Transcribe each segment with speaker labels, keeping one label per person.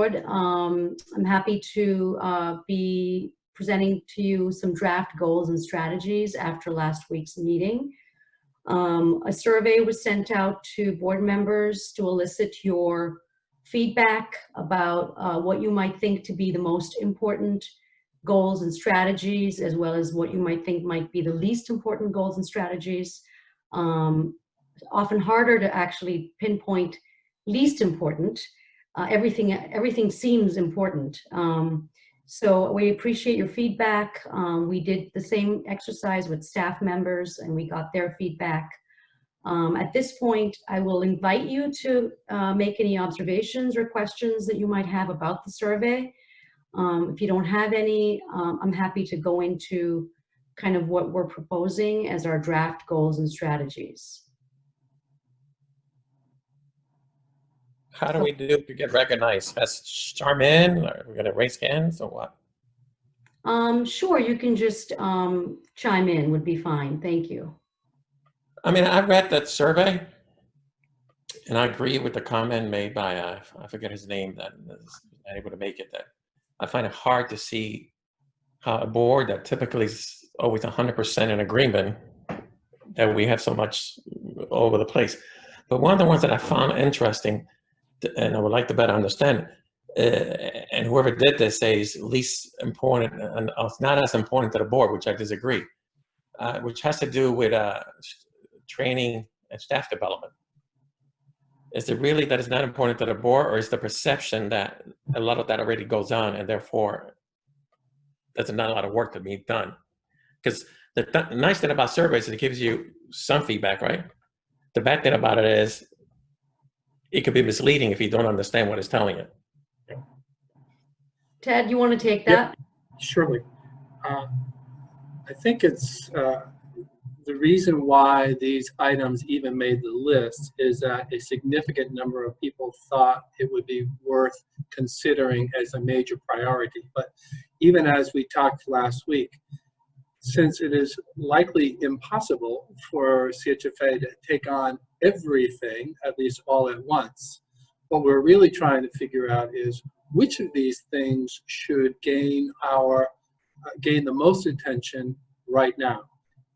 Speaker 1: I'm happy to be presenting to you some draft goals and strategies after last week's meeting. A survey was sent out to board members to elicit your feedback about what you might think to be the most important goals and strategies, as well as what you might think might be the least important goals and strategies. Often harder to actually pinpoint least important. Everything seems important. So we appreciate your feedback. We did the same exercise with staff members and we got their feedback. At this point, I will invite you to make any observations or questions that you might have about the survey. If you don't have any, I'm happy to go into kind of what we're proposing as our draft goals and strategies.
Speaker 2: How do we do to get recognized? As Charmin, or we're gonna raise hands or what?
Speaker 1: Sure, you can just chime in, would be fine. Thank you.
Speaker 2: I mean, I read that survey and I agree with the comment made by, I forget his name, that is not able to make it, that I find it hard to see how a board that typically is always 100% in agreement, that we have so much all over the place. But one of the ones that I found interesting, and I would like to better understand, and whoever did this says least important and not as important to the board, which I disagree, which has to do with training and staff development. Is it really that it's not important to the board, or is the perception that a lot of that already goes on and therefore there's not a lot of work to be done? Because the nice thing about surveys is it gives you some feedback, right? The bad thing about it is it could be misleading if you don't understand what it's telling you.
Speaker 1: Ted, you want to take that?
Speaker 3: Yep, surely. I think it's the reason why these items even made the list is that a significant number of people thought it would be worth considering as a major priority. But even as we talked last week, since it is likely impossible for CHFA to take on everything, at least all at once, what we're really trying to figure out is which of these things should gain the most attention right now.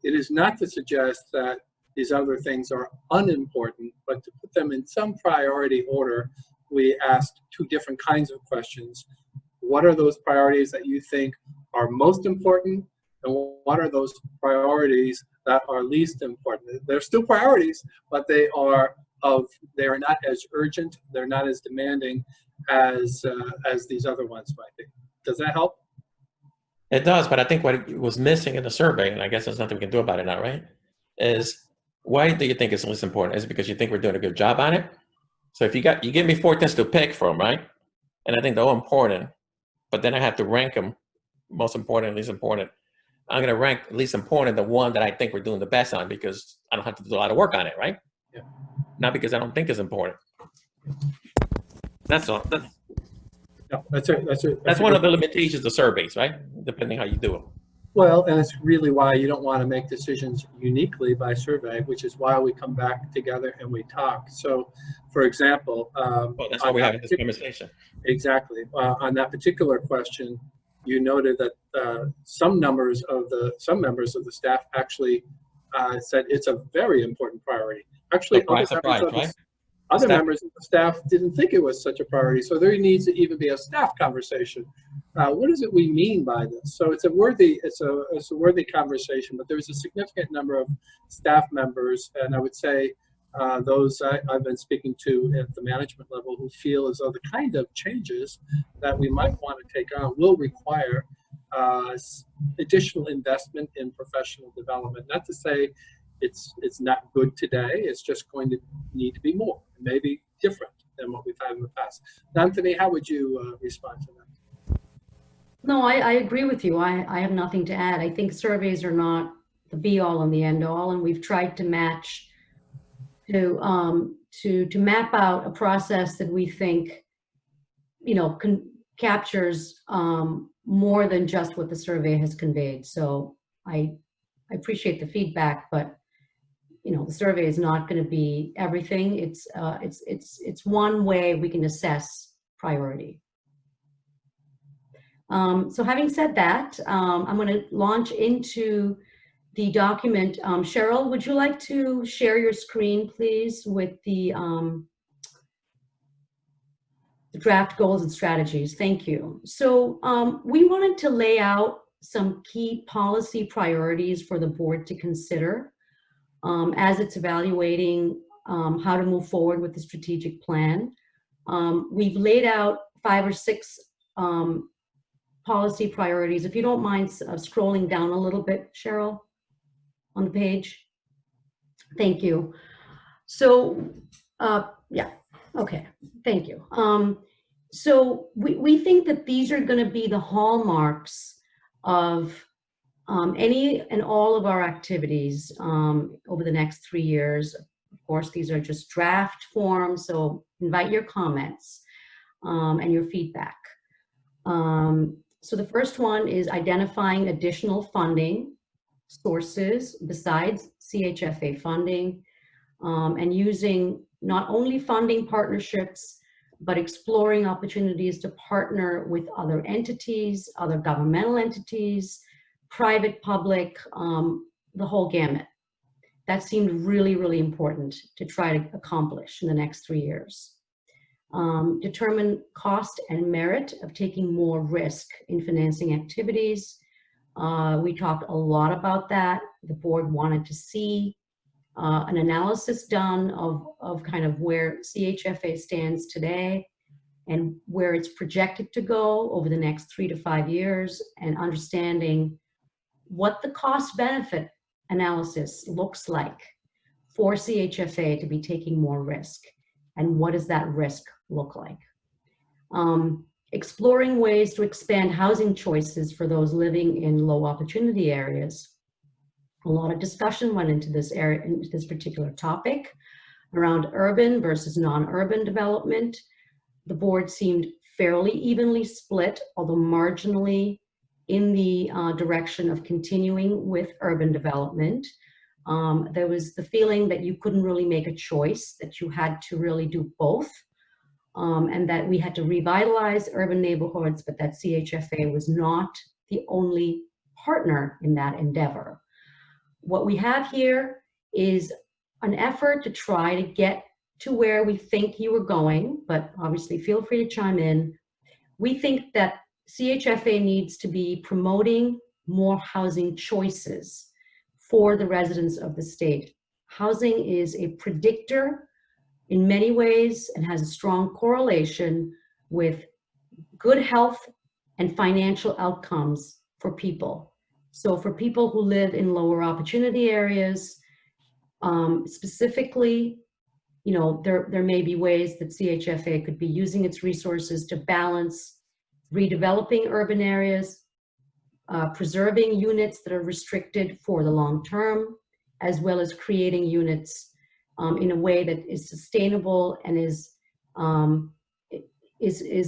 Speaker 3: It is not to suggest that these other things are unimportant, but to put them in some priority order, we asked two different kinds of questions. What are those priorities that you think are most important? And what are those priorities that are least important? They're still priorities, but they are not as urgent, they're not as demanding as these other ones might be. Does that help?
Speaker 2: It does, but I think what was missing in the survey, and I guess there's nothing we can do about it now, right? Is why do you think it's least important? Is it because you think we're doing a good job on it? So if you give me 4 things to pick from, right? And I think they're all important, but then I have to rank them most important, least important. I'm going to rank least important the one that I think we're doing the best on because I don't have to do a lot of work on it, right?
Speaker 3: Yeah.
Speaker 2: Not because I don't think it's important. That's all. That's one of the limitations of surveys, right? Depending how you do it.
Speaker 3: Well, and it's really why you don't want to make decisions uniquely by survey, which is why we come back together and we talk. So, for example,
Speaker 2: well, that's why we have this conversation.
Speaker 3: Exactly. On that particular question, you noted that some members of the staff actually said it's a very important priority. Actually, other members of the staff didn't think it was such a priority, so there needs to even be a staff conversation. What is it we mean by this? So it's a worthy conversation, but there's a significant number of staff members, and I would say those I've been speaking to at the management level who feel as though the kind of changes that we might want to take on will require additional investment in professional development. Not to say it's not good today, it's just going to need to be more, maybe different than what we've had in the past. Anthony, how would you respond to that?
Speaker 1: No, I agree with you. I have nothing to add. I think surveys are not the be all and the end all, and we've tried to match to map out a process that we think, captures more than just what the survey has conveyed. So I appreciate the feedback, but the survey is not going to be everything. It's one way we can assess priority. So having said that, I'm going to launch into the document. Cheryl, would you like to share your screen, please, with the draft goals and strategies? Thank you. So we wanted to lay out some key policy priorities for the board to consider as it's evaluating how to move forward with the strategic plan. We've laid out 5 or 6 policy priorities. If you don't mind scrolling down a little bit, Cheryl, on the page. Thank you. So, yeah, okay, thank you. So we think that these are going to be the hallmarks of any and all of our activities over the next 3 years. Of course, these are just draft forms, so invite your comments and your feedback. So the first one is identifying additional funding sources besides CHFA funding, and using not only funding partnerships, but exploring opportunities to partner with other entities, other governmental entities, private, public, the whole gamut. That seemed really, really important to try to accomplish in the next 3 years. Determine cost and merit of taking more risk in financing activities. We talked a lot about that. The board wanted to see an analysis done of kind of where CHFA stands today and where it's projected to go over the next 3 to 5 years, and understanding what the cost benefit analysis looks like for CHFA to be taking more risk, and what does that risk look like. Exploring ways to expand housing choices for those living in low opportunity areas. A lot of discussion went into this area, into this particular topic around urban versus non-urban development. The board seemed fairly evenly split, although marginally in the direction of continuing with urban development. There was the feeling that you couldn't really make a choice, that you had to really do both, and that we had to revitalize urban neighborhoods, but that CHFA was not the only partner in that endeavor. What we have here is an effort to try to get to where we think you were going, but obviously feel free to chime in. We think that CHFA needs to be promoting more housing choices for the residents of the state. Housing is a predictor in many ways and has a strong correlation with good health and financial outcomes for people. So for people who live in lower opportunity areas, specifically, you know, there may be ways that CHFA could be using its resources to balance redeveloping urban areas, preserving units that are restricted for the long term, as well as creating units in a way that is sustainable and is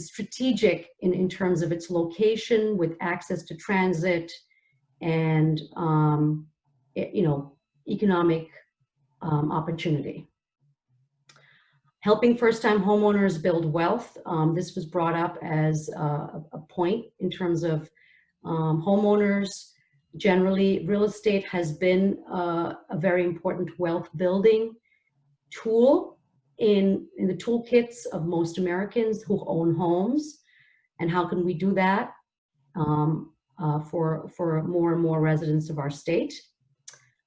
Speaker 1: strategic in terms of its location, with access to transit and you know, economic opportunity. Helping first-time homeowners build wealth. This was brought up as a point in terms of homeowners. Generally, real estate has been a very important wealth building tool in the toolkits of most Americans who own homes. And how can we do that for more and more residents of our state?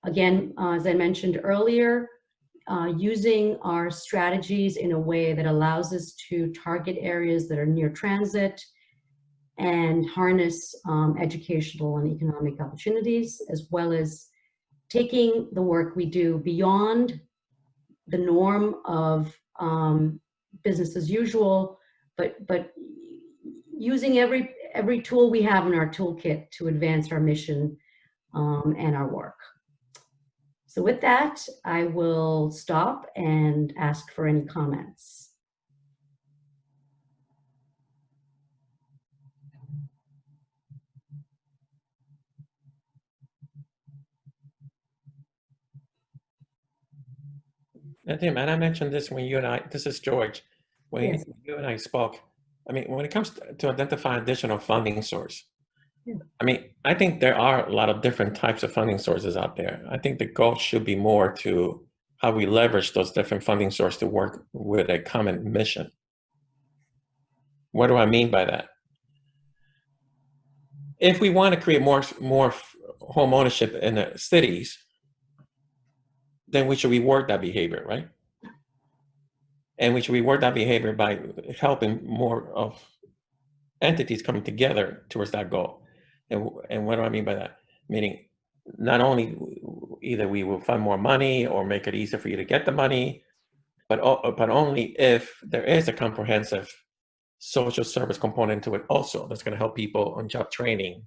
Speaker 1: Again, as I mentioned earlier, using our strategies in a way that allows us to target areas that are near transit and harness educational and economic opportunities, as well as taking the work we do beyond the norm of business as usual, but using every tool we have in our toolkit to advance our mission and our work. So with that, I will stop and ask for any comments.
Speaker 2: Tim, and I mentioned this when you and I, this is George, when
Speaker 1: Yes.
Speaker 2: you and I spoke. I mean, when it comes to identify additional funding source,
Speaker 1: Yeah.
Speaker 2: I mean, I think there are a lot of different types of funding sources out there. I think the goal should be more to how we leverage those different funding sources to work with a common mission. What do I mean by that? If we want to create more home ownership in the cities, then we should reward that behavior, right? And we should reward that behavior by helping more of entities coming together towards that goal. And what do I mean by that? Meaning, not only either we will fund more money or make it easier for you to get the money, but only if there is a comprehensive social service component to it also that's going to help people on job training,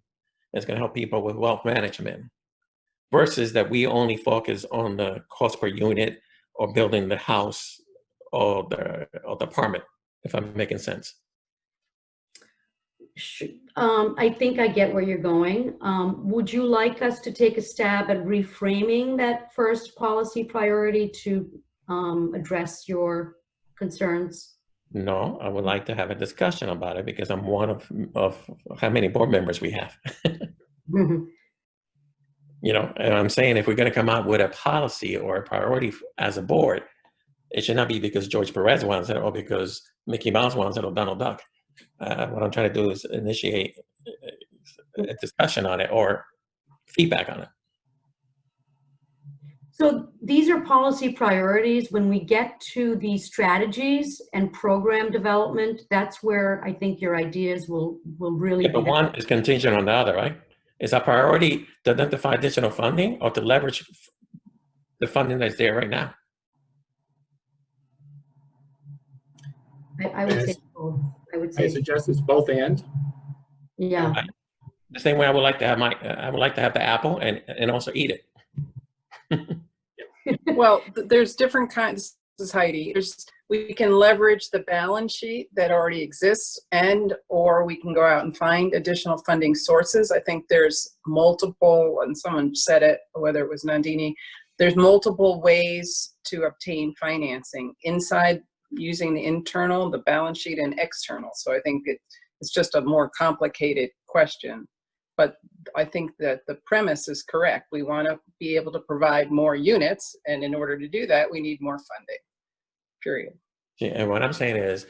Speaker 2: that's going to help people with wealth management, versus that we only focus on the cost per unit or building the house or the apartment, if I'm making sense.
Speaker 1: I think I get where you're going. Would you like us to take a stab at reframing that first policy priority to address your concerns?
Speaker 2: No, I would like to have a discussion about it because I'm one of how many board members we have. You know, and I'm saying if we're going to come out with a policy or a priority as a board, it should not be because George Perez wants it or because Mickey Mouse wants it or Donald Duck. What I'm trying to do is initiate a discussion on it or feedback on it.
Speaker 1: So these are policy priorities. When we get to the strategies and program development, that's where I think your ideas will really
Speaker 2: Yeah, but one is contingent on the other, right? Is our priority to identify additional funding or to leverage the funding that's there right now?
Speaker 1: I would say both. I would
Speaker 3: I
Speaker 1: say,
Speaker 3: suggest it's both and.
Speaker 1: yeah.
Speaker 2: The same way I would like to have I would like to have the apple and also eat it.
Speaker 4: Well, there's different kinds, Heidi. We can leverage the balance sheet that already exists, or we can go out and find additional funding sources. I think there's multiple, and someone said it, whether it was Nandini, there's multiple ways to obtain financing inside using the internal, the balance sheet, and external. So I think it's just a more complicated question. But I think that the premise is correct. We want to be able to provide more units, and in order to do that, we need more funding, period.
Speaker 2: Yeah, and what I'm saying is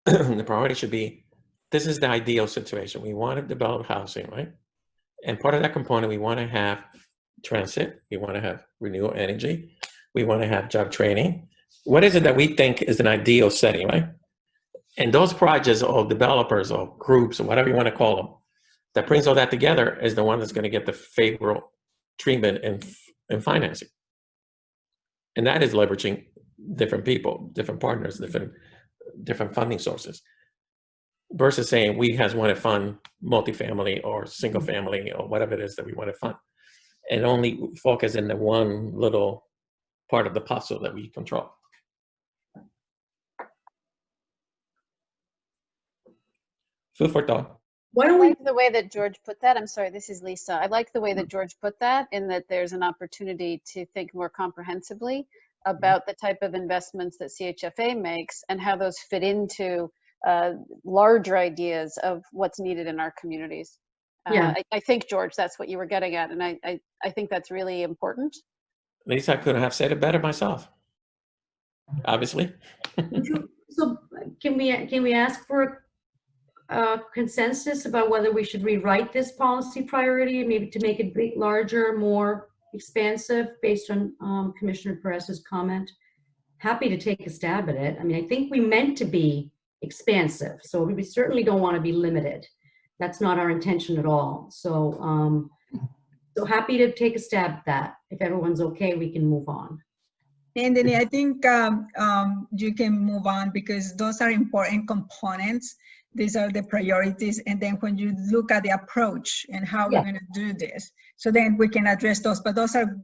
Speaker 2: the priority should be, this is the ideal situation. We want to develop housing, right? And part of that component, we want to have transit. We want to have renewable energy. We want to have job training. What is it that we think is an ideal setting, right? And those projects or developers or groups or whatever you want to call them, that brings all that together is the one that's going to get the favorable treatment and financing. And that is leveraging different people, different partners, different funding sources, versus saying we just want to fund multifamily or single family or whatever it is that we want to fund, and only focus in the one little part of the puzzle that we control. Food for thought.
Speaker 1: Why
Speaker 5: I
Speaker 1: don't we,
Speaker 5: like the way that George put that. I'm sorry, this is Lisa. I like the way that George put that, in that there's an opportunity to think more comprehensively about the type of investments that CHFA makes and how those fit into larger ideas of what's needed in our communities.
Speaker 1: Yeah.
Speaker 5: I think, George, that's what you were getting at, and I think that's really important.
Speaker 2: Lisa, I couldn't have said it better myself, obviously.
Speaker 1: so can we ask for consensus about whether we should rewrite this policy priority, maybe to make it big, larger, more expansive, based on Commissioner Perez's comment? Happy to take a stab at it. I mean, I think we meant to be expansive, so we certainly don't want to be limited. That's not our intention at all. So, so happy to take a stab at that. If everyone's okay, we can move on.
Speaker 6: Anthony, I think you can move on because those are important components. These are the priorities. And then when you look at the approach and how we're going to do this, so then we can address those. But those are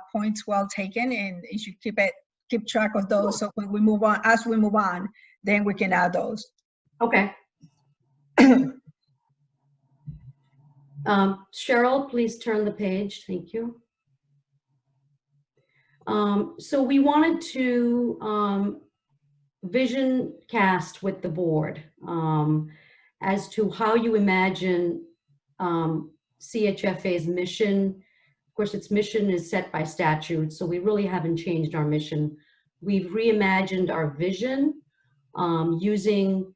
Speaker 6: points well taken, and you should keep track of those. So when we move on, as we move on, then we can add those.
Speaker 1: Okay. Cheryl, please turn the page. Thank you. So we wanted to vision cast with the board as to how you imagine CHFA's mission. Of course, its mission is set by statute, so we really haven't changed our mission. We've reimagined our vision using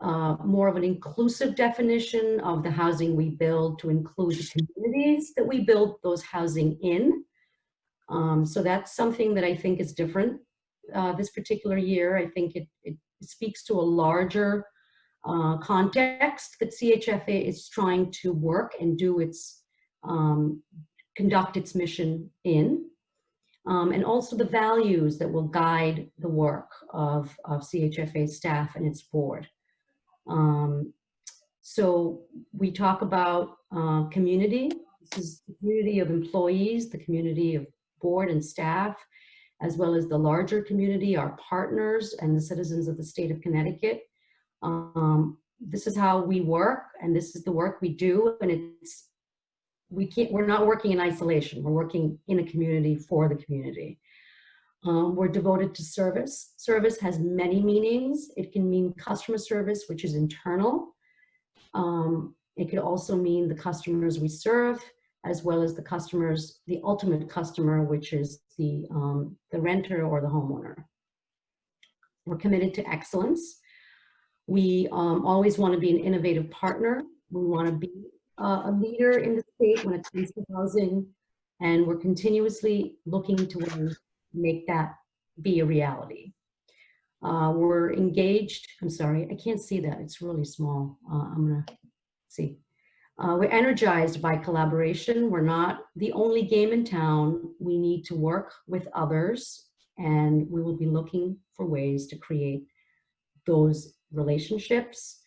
Speaker 1: more of an inclusive definition of the housing we build to include the communities that we build those housing in. So that's something that I think is different this particular year. I think it speaks to a larger context that CHFA is trying to work and do its, conduct its mission in. And also the values that will guide the work of CHFA staff and its board. So we talk about community. This is the community of employees, the community of board and staff, as well as the larger community, our partners and the citizens of the state of Connecticut. This is how we work, and this is the work we do, and we're not working in isolation. We're working in a community for the community. We're devoted to service. Service has many meanings. It can mean customer service, which is internal. It could also mean the customers we serve, as well as the customers, the ultimate customer, which is the renter or the homeowner. We're committed to excellence. We always want to be an innovative partner. We want to be a leader in the state when it comes to housing, and we're continuously looking to ways to make that be a reality. We're engaged. I'm sorry, I can't see that. It's really small. I'm gonna see. We're energized by collaboration. We're not the only game in town. We need to work with others, and we will be looking for ways to create those relationships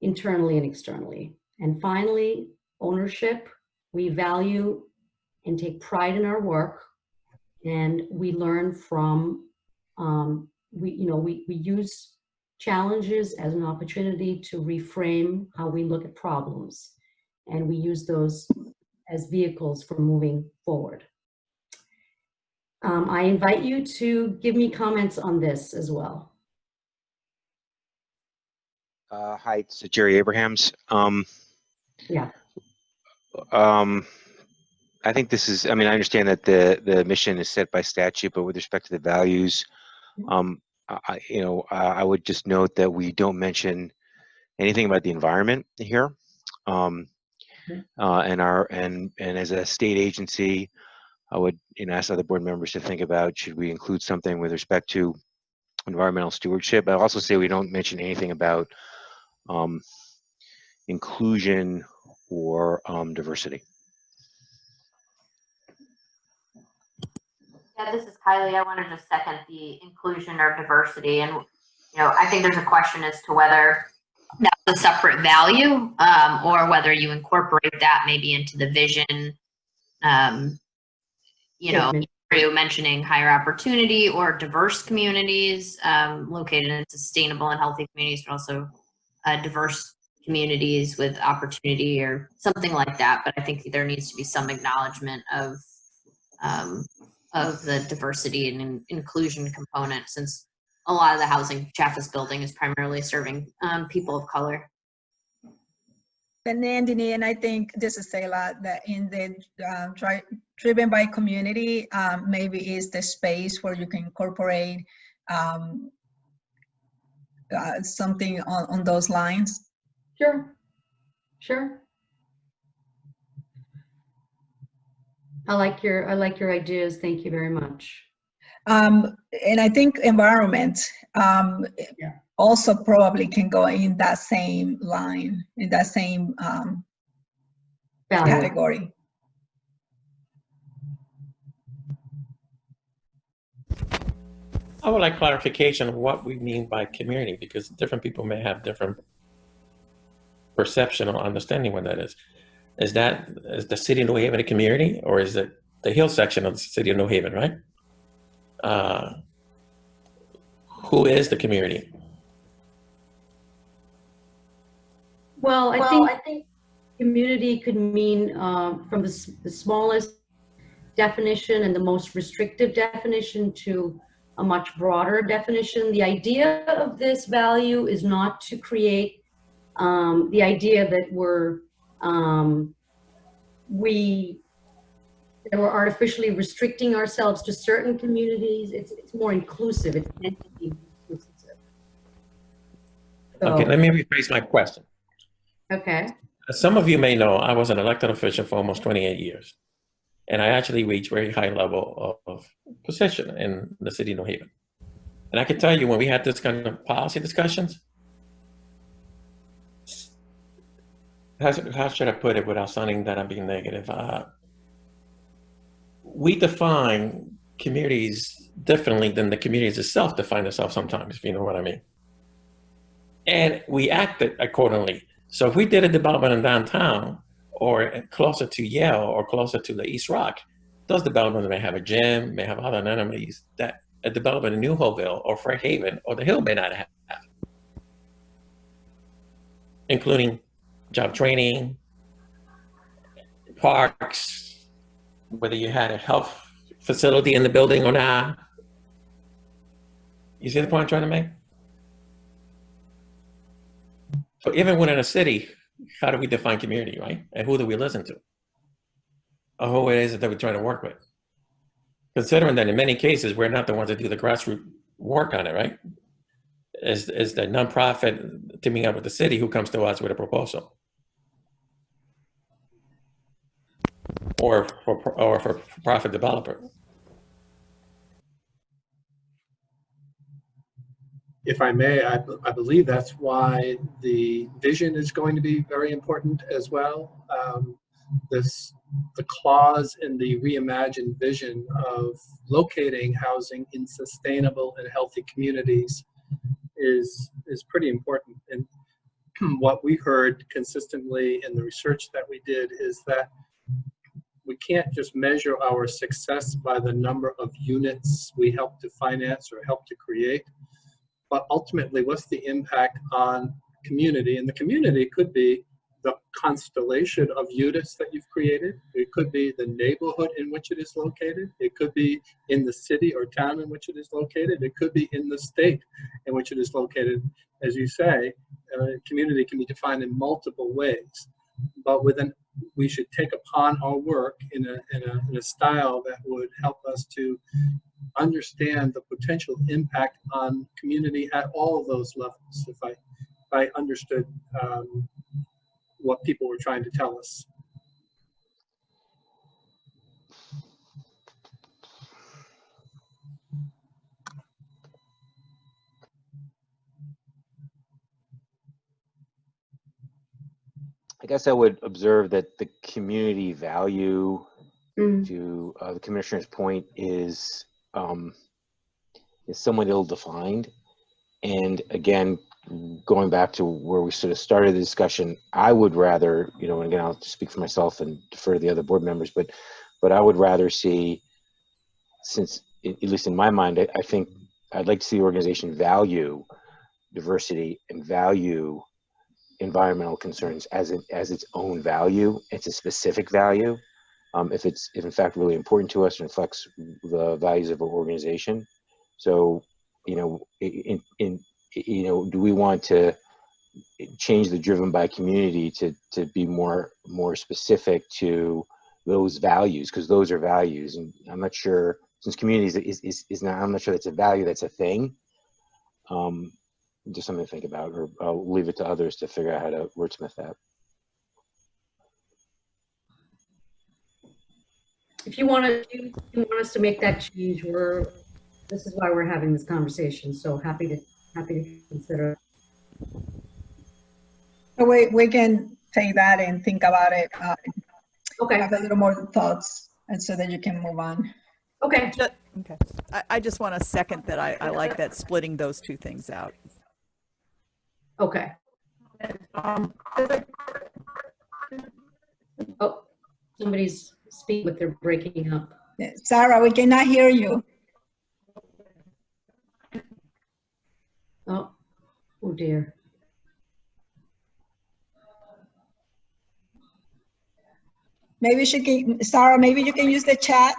Speaker 1: internally and externally. And finally, ownership. We value and take pride in our work, and we learn from, we use challenges as an opportunity to reframe how we look at problems, and we use those as vehicles for moving forward. I invite you to give me comments on this as well.
Speaker 7: Hi, it's Jerry Abrahams.
Speaker 1: Yeah.
Speaker 7: I think this is, I mean, I understand that the mission is set by statute, but with respect to the values, I would just note that we don't mention anything about the environment here. And as a state agency, I would ask other board members to think about, should we include something with respect to environmental stewardship? I also say we don't mention anything about inclusion or diversity.
Speaker 8: Yeah, this is Kylie. I want to just second the inclusion or diversity. And, I think there's a question as to whether that's a separate value or whether you incorporate that maybe into the vision, through mentioning higher opportunity or diverse communities located in sustainable and healthy communities, but also diverse communities with opportunity or something like that. But I think there needs to be some acknowledgement of the diversity and inclusion component, since a lot of the housing Chaffetz building is primarily serving people of color.
Speaker 6: And Nandini, and I think this is Selah, that in the driven by community, maybe is the space where you can incorporate something on those lines.
Speaker 1: Sure. I like your ideas. Thank you very much.
Speaker 6: And I think environment also probably can go in that same line, in that same category.
Speaker 2: I would like clarification of what we mean by community, because different people may have different perception or understanding what that is. Is the city of New Haven a community, or is it the hill section of the city of New Haven, right? Who is the community?
Speaker 1: Well, I think community could mean from the smallest definition and the most restrictive definition to a much broader definition. The idea of this value is not to create the idea that we're artificially restricting ourselves to certain communities. It's more inclusive. It's meant to be inclusive. So,
Speaker 2: Okay, let me rephrase my question.
Speaker 1: okay.
Speaker 2: As some of you may know, I was an elected official for almost 28 years. And I actually reached very high level of position in the city of New Haven. And I can tell you, when we had this kind of policy discussions, how should I put it without sounding that I'm being negative? We define communities differently than the communities itself define themselves sometimes, if you know what I mean. And we acted accordingly. So if we did a development in downtown or closer to Yale or closer to the East Rock, those developments may have a gym, may have other amenities that a development in New Hopeville or Fairhaven or the Hill may not have, including job training, parks, whether you had a health facility in the building or not. You see the point I'm trying to make? So even within a city, how do we define community, right? And who do we listen to? Or who it is that we're trying to work with? Considering that in many cases, we're not the ones that do the grassroots work on it, right? Is the nonprofit teaming up with the city who comes to us with a proposal. Or for profit developer.
Speaker 3: If I may, I believe that's why the vision is going to be very important as well. The clause in the reimagined vision of locating housing in sustainable and healthy communities is pretty important. And what we heard consistently in the research that we did is that we can't just measure our success by the number of units we help to finance or help to create, but ultimately what's the impact on community? And the community could be the constellation of units that you've created. It could be the neighborhood in which it is located. It could be in the city or town in which it is located. It could be in the state in which it is located. As you say, community can be defined in multiple ways, but we should take upon our work in a style that would help us to understand the potential impact on community at all of those levels. If I understood what people were trying to tell us.
Speaker 7: I guess I would observe that the community value, to the commissioner's point, is somewhat ill-defined. And again, going back to where we sort of started the discussion, I would rather, and again, I'll speak for myself and defer to the other board members, but I would rather see, since, at least in my mind, I think I'd like to see the organization value diversity and value environmental concerns as its own value. It's a specific value. If in fact really important to us and reflects the values of our organization. So, do we want to change the driven by community to be more specific to those values, because those are values, and I'm not sure, since communities is not, I'm not sure that's a value, that's a thing. Just something to think about, or I'll leave it to others to figure out how to wordsmith that.
Speaker 1: If you want us to make that change, this is why we're having this conversation. So happy to consider.
Speaker 6: We can take that and think about it.
Speaker 1: Okay.
Speaker 6: Have a little more thoughts, and so that you can move on.
Speaker 1: Okay.
Speaker 9: Okay. I just want to second that. I like that, splitting those two things out.
Speaker 1: Okay. Oh, somebody's speaking, but they're breaking up.
Speaker 6: Sarah, we cannot hear you.
Speaker 1: Oh dear.
Speaker 6: Maybe Sarah, maybe you can use the chat.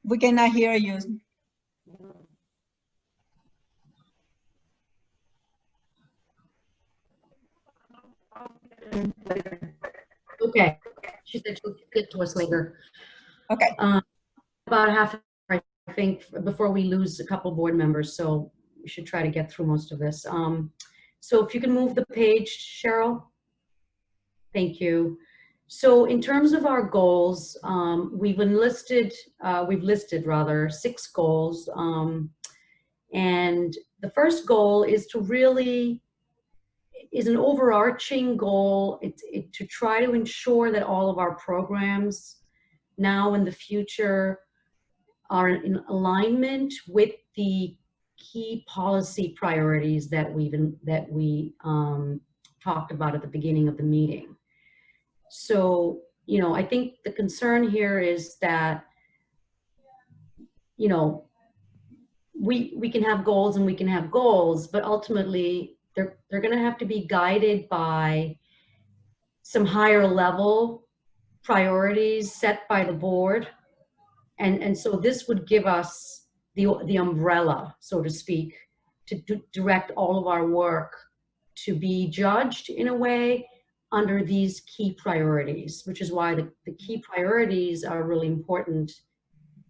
Speaker 6: We cannot hear you.
Speaker 1: Okay. She said she'll get to us later.
Speaker 6: Okay.
Speaker 1: About half an hour, I think, before we lose a couple board members. So we should try to get through most of this. So if you can move the page, Cheryl. Thank you. So in terms of our goals, we've listed rather 6 goals. And the first goal is an overarching goal. It's to try to ensure that all of our programs now and the future are in alignment with the key policy priorities that we talked about at the beginning of the meeting. So, you know, I think the concern here is that, you know, we can have goals and we can have goals, but ultimately they're going to have to be guided by some higher level priorities set by the board. And so this would give us the umbrella, so to speak, to direct all of our work to be judged in a way under these key priorities, which is why the key priorities are really important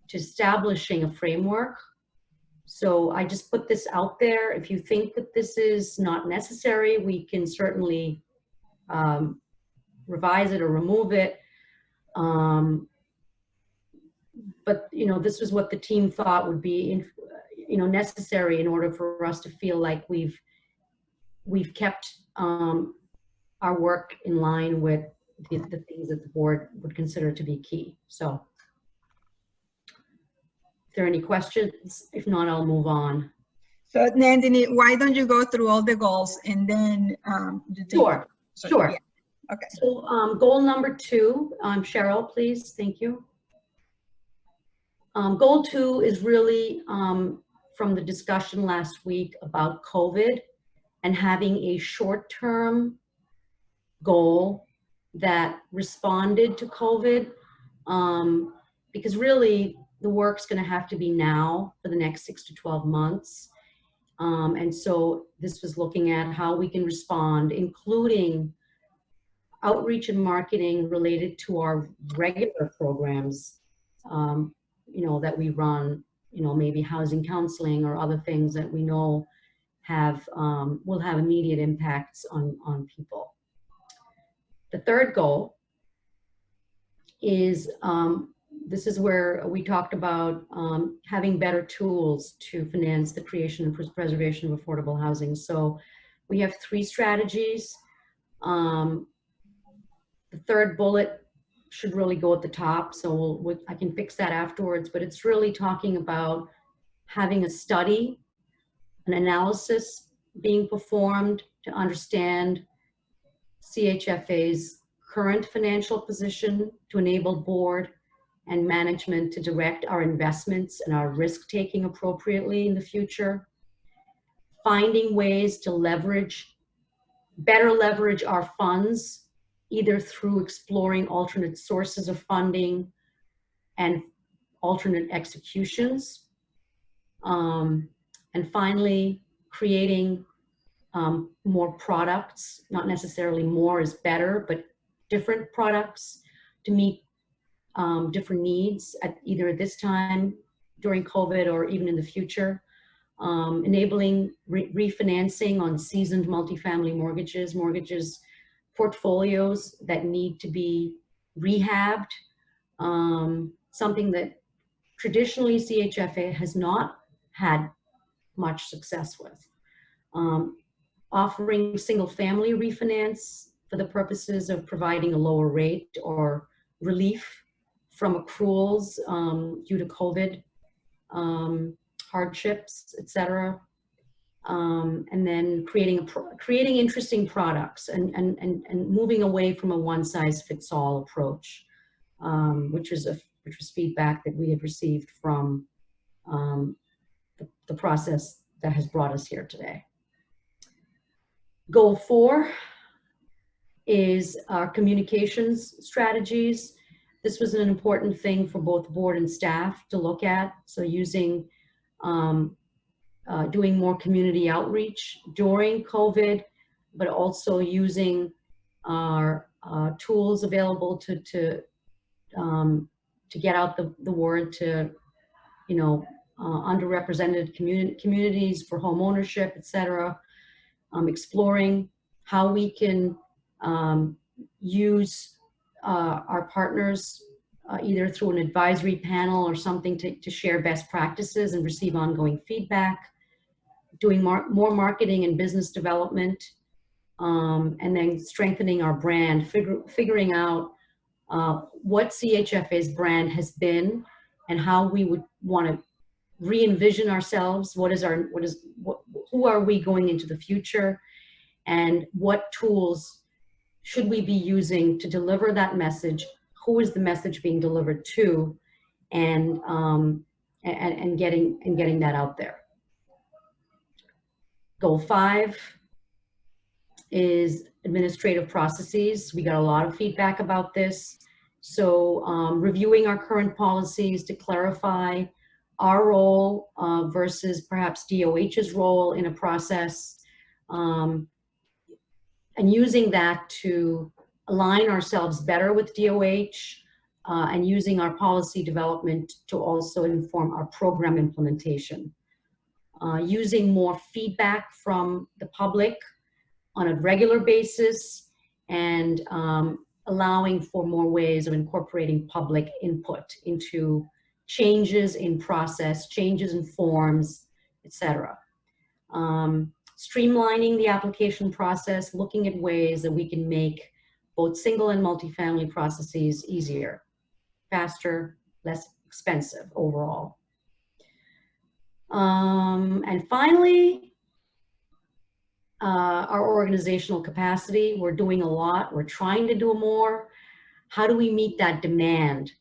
Speaker 1: to establishing a framework. So I just put this out there. If you think that this is not necessary, we can certainly revise it or remove it. But you know, this was what the team thought would be, necessary in order for us to feel like we've kept our work in line with the things that the board would consider to be key. So, if there are any questions, if not, I'll move on.
Speaker 6: So Nandini, why don't you go through all the goals and then you take
Speaker 1: Sure. Sure.
Speaker 6: Yeah. Okay.
Speaker 1: So goal number 2, Cheryl, please. Thank you. Goal 2 is really from the discussion last week about COVID and having a short-term goal that responded to COVID, because really the work's going to have to be now for the next 6 to 12 months. And so this was looking at how we can respond, including outreach and marketing related to our regular programs, that we run, maybe housing counseling or other things that we know will have immediate impacts on people. The third goal is, this is where we talked about having better tools to finance the creation and preservation of affordable housing. So we have 3 strategies. The third bullet should really go at the top, so I can fix that afterwards, but it's really talking about having a study, an analysis being performed to understand CHFA's current financial position, to enable board and management to direct our investments and our risk-taking appropriately in the future. Finding ways to better leverage our funds, either through exploring alternate sources of funding and alternate executions. And finally, creating more products, not necessarily more is better, but different products to meet different needs at either this time during COVID or even in the future. Enabling refinancing on seasoned multifamily mortgages, portfolios that need to be rehabbed, something that traditionally CHFA has not had much success with. Offering single-family refinance for the purposes of providing a lower rate or relief from accruals due to COVID hardships, etc. And then creating interesting products and moving away from a one-size-fits-all approach, which was feedback that we had received from the process that has brought us here today. Goal 4 is our communications strategies. This was an important thing for both board and staff to look at. So using, doing more community outreach during COVID, but also using our tools available to get out the word to, underrepresented communities for home ownership, et cetera. Exploring how we can use our partners either through an advisory panel or something to share best practices and receive ongoing feedback, doing more marketing and business development, and then strengthening our brand, figuring out what CHFA's brand has been and how we would want to re-envision ourselves. Who are we going into the future, and what tools should we be using to deliver that message? Who is the message being delivered to, and getting that out there. Goal 5 is administrative processes. We got a lot of feedback about this. So reviewing our current policies to clarify our role versus perhaps DOH's role in a process, and using that to align ourselves better with DOH, and using our policy development to also inform our program implementation. Using more feedback from the public on a regular basis, and allowing for more ways of incorporating public input into changes in process, changes in forms, etc. Streamlining the application process, looking at ways that we can make both single and multifamily processes easier, faster, less expensive overall. And finally, our organizational capacity. We're doing a lot. We're trying to do more. How do we meet that demand?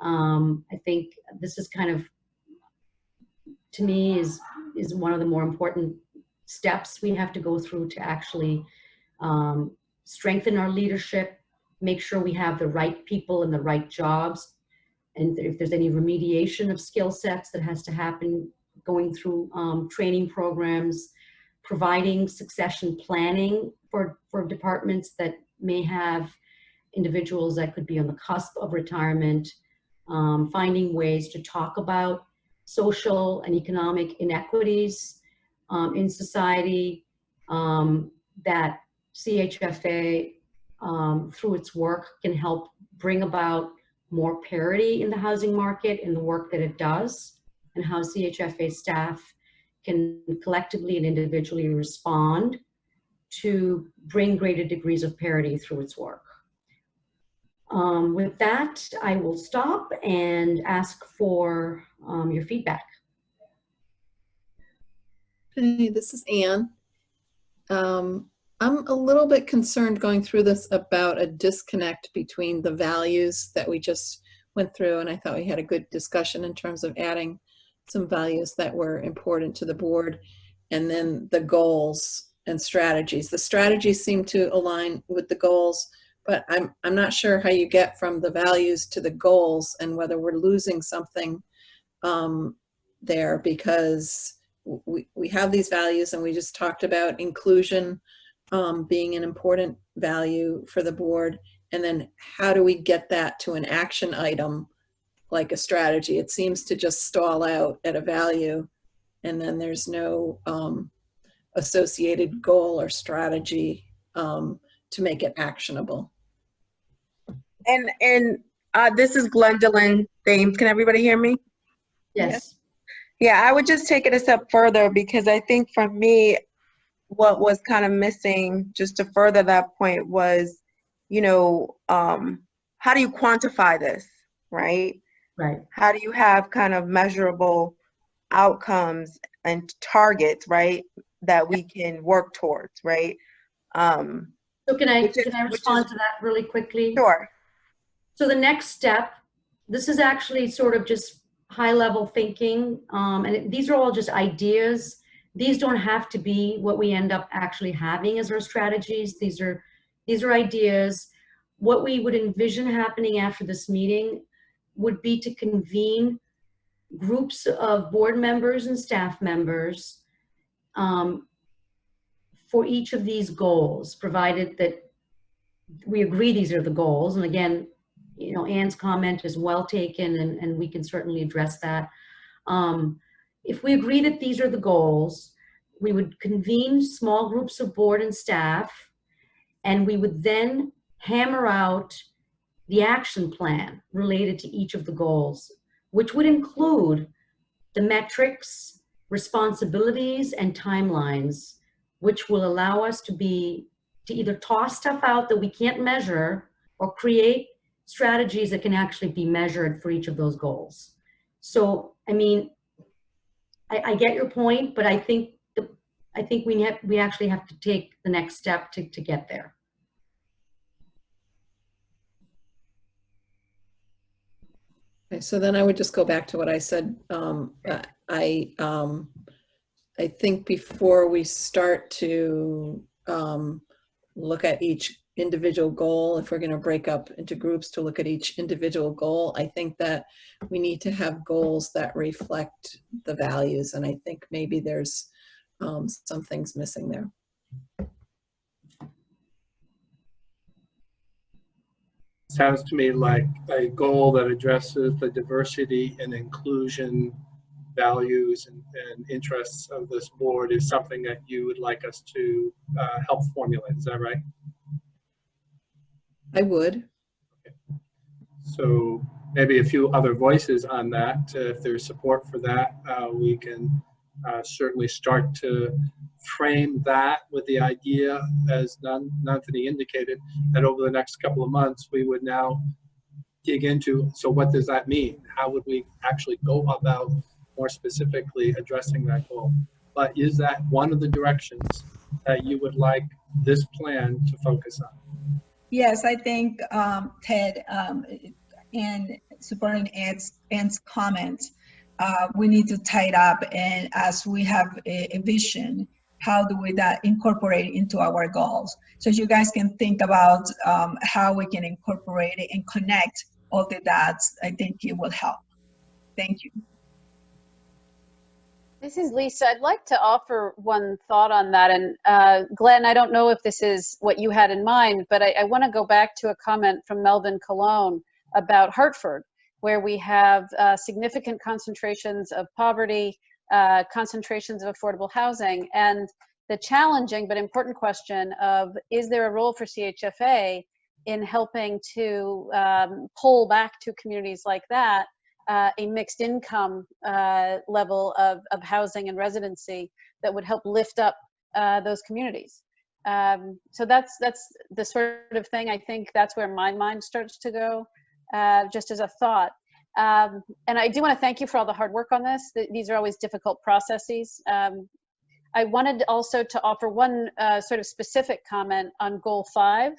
Speaker 1: I think this is kind of, to me, is one of the more important steps we have to go through to actually strengthen our leadership, make sure we have the right people in the right jobs, and if there's any remediation of skill sets that has to happen, going through training programs, providing succession planning for departments that may have individuals that could be on the cusp of retirement, finding ways to talk about social and economic inequities in society, that CHFA, through its work, can help bring about more parity in the housing market in the work that it does, and how CHFA staff can collectively and individually respond to bring greater degrees of parity through its work. With that, I will stop and ask for your feedback.
Speaker 4: Hey, this is Anne. I'm a little bit concerned going through this about a disconnect between the values that we just went through, and I thought we had a good discussion in terms of adding some values that were important to the board, and then the goals and strategies. The strategies seem to align with the goals, but I'm not sure how you get from the values to the goals, and whether we're losing something there, because we have these values, and we just talked about inclusion being an important value for the board. And then how do we get that to an action item like a strategy? It seems to just stall out at a value, and then there's no associated goal or strategy to make it actionable.
Speaker 10: And this is Gwendolyn Thames. Can everybody hear me?
Speaker 1: Yes.
Speaker 10: Yeah, I would just take it a step further, because I think for me, what was kind of missing, just to further that point, was, how do you quantify this, right?
Speaker 1: Right.
Speaker 10: How do you have kind of measurable outcomes and targets, right, that we can work towards, right?
Speaker 1: So can I respond to that really quickly?
Speaker 10: Sure.
Speaker 1: So the next step, this is actually sort of just high level thinking, and these are all just ideas. These don't have to be what we end up actually having as our strategies. These are ideas. What we would envision happening after this meeting would be to convene groups of board members and staff members for each of these goals, provided that we agree these are the goals. And again, you know, Anne's comment is well taken, and we can certainly address that. If we agree that these are the goals, we would convene small groups of board and staff, and we would then hammer out the action plan related to each of the goals, which would include the metrics, responsibilities, and timelines, which will allow us to either toss stuff out that we can't measure or create strategies that can actually be measured for each of those goals. So, I mean, I get your point, but I think we actually have to take the next step to get there.
Speaker 11: Okay, so then I would just go back to what I said. I think before we start to look at each individual goal, if we're going to break up into groups to look at each individual goal, I think that we need to have goals that reflect the values. And I think maybe there's some things missing there.
Speaker 3: Sounds to me like a goal that addresses the diversity and inclusion values and interests of this board is something that you would like us to help formulate. Is that right?
Speaker 11: I would.
Speaker 3: So maybe a few other voices on that. If there's support for that, we can certainly start to frame that with the idea, as Nanthony indicated, that over the next couple of months, we would now dig into, so what does that mean? How would we actually go about more specifically addressing that goal? But is that one of the directions that you would like this plan to focus on?
Speaker 6: Yes, I think, Ted, and supporting Anne's comment, we need to tie it up, and as we have a vision, how do we that incorporate into our goals? So you guys can think about how we can incorporate it and connect all the dots. I think it will help. Thank you.
Speaker 5: This is Lisa. I'd like to offer one thought on that. And Glenn, I don't know if this is what you had in mind, but I want to go back to a comment from Melvin Cologne about Hartford, where we have significant concentrations of poverty, concentrations of affordable housing, and the challenging but important question of, is there a role for CHFA in helping to pull back to communities like that a mixed income level of housing and residency that would help lift up those communities. So that's the sort of thing, I think that's where my mind starts to go, just as a thought. And I do want to thank you for all the hard work on this. These are always difficult processes. I wanted also to offer one sort of specific comment on Goal 5.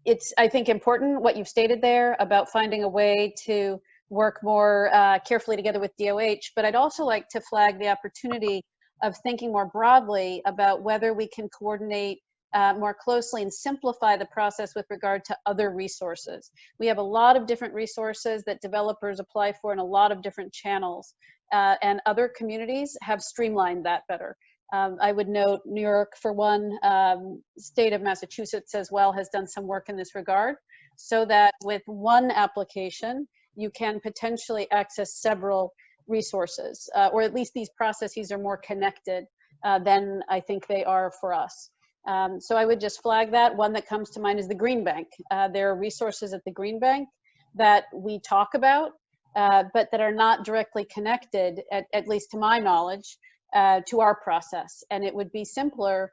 Speaker 5: It's, I think, important what you've stated there about finding a way to work more carefully together with DOH, but I'd also like to flag the opportunity of thinking more broadly about whether we can coordinate more closely and simplify the process with regard to other resources. We have a lot of different resources that developers apply for in a lot of different channels, and other communities have streamlined that better. I would note New York, for one, state of Massachusetts as well has done some work in this regard, so that with one application, you can potentially access several resources, or at least these processes are more connected than I think they are for us. So I would just flag that. One that comes to mind is the Green Bank. There are resources at the Green Bank that we talk about, but that are not directly connected, at least to my knowledge, to our process. And it would be simpler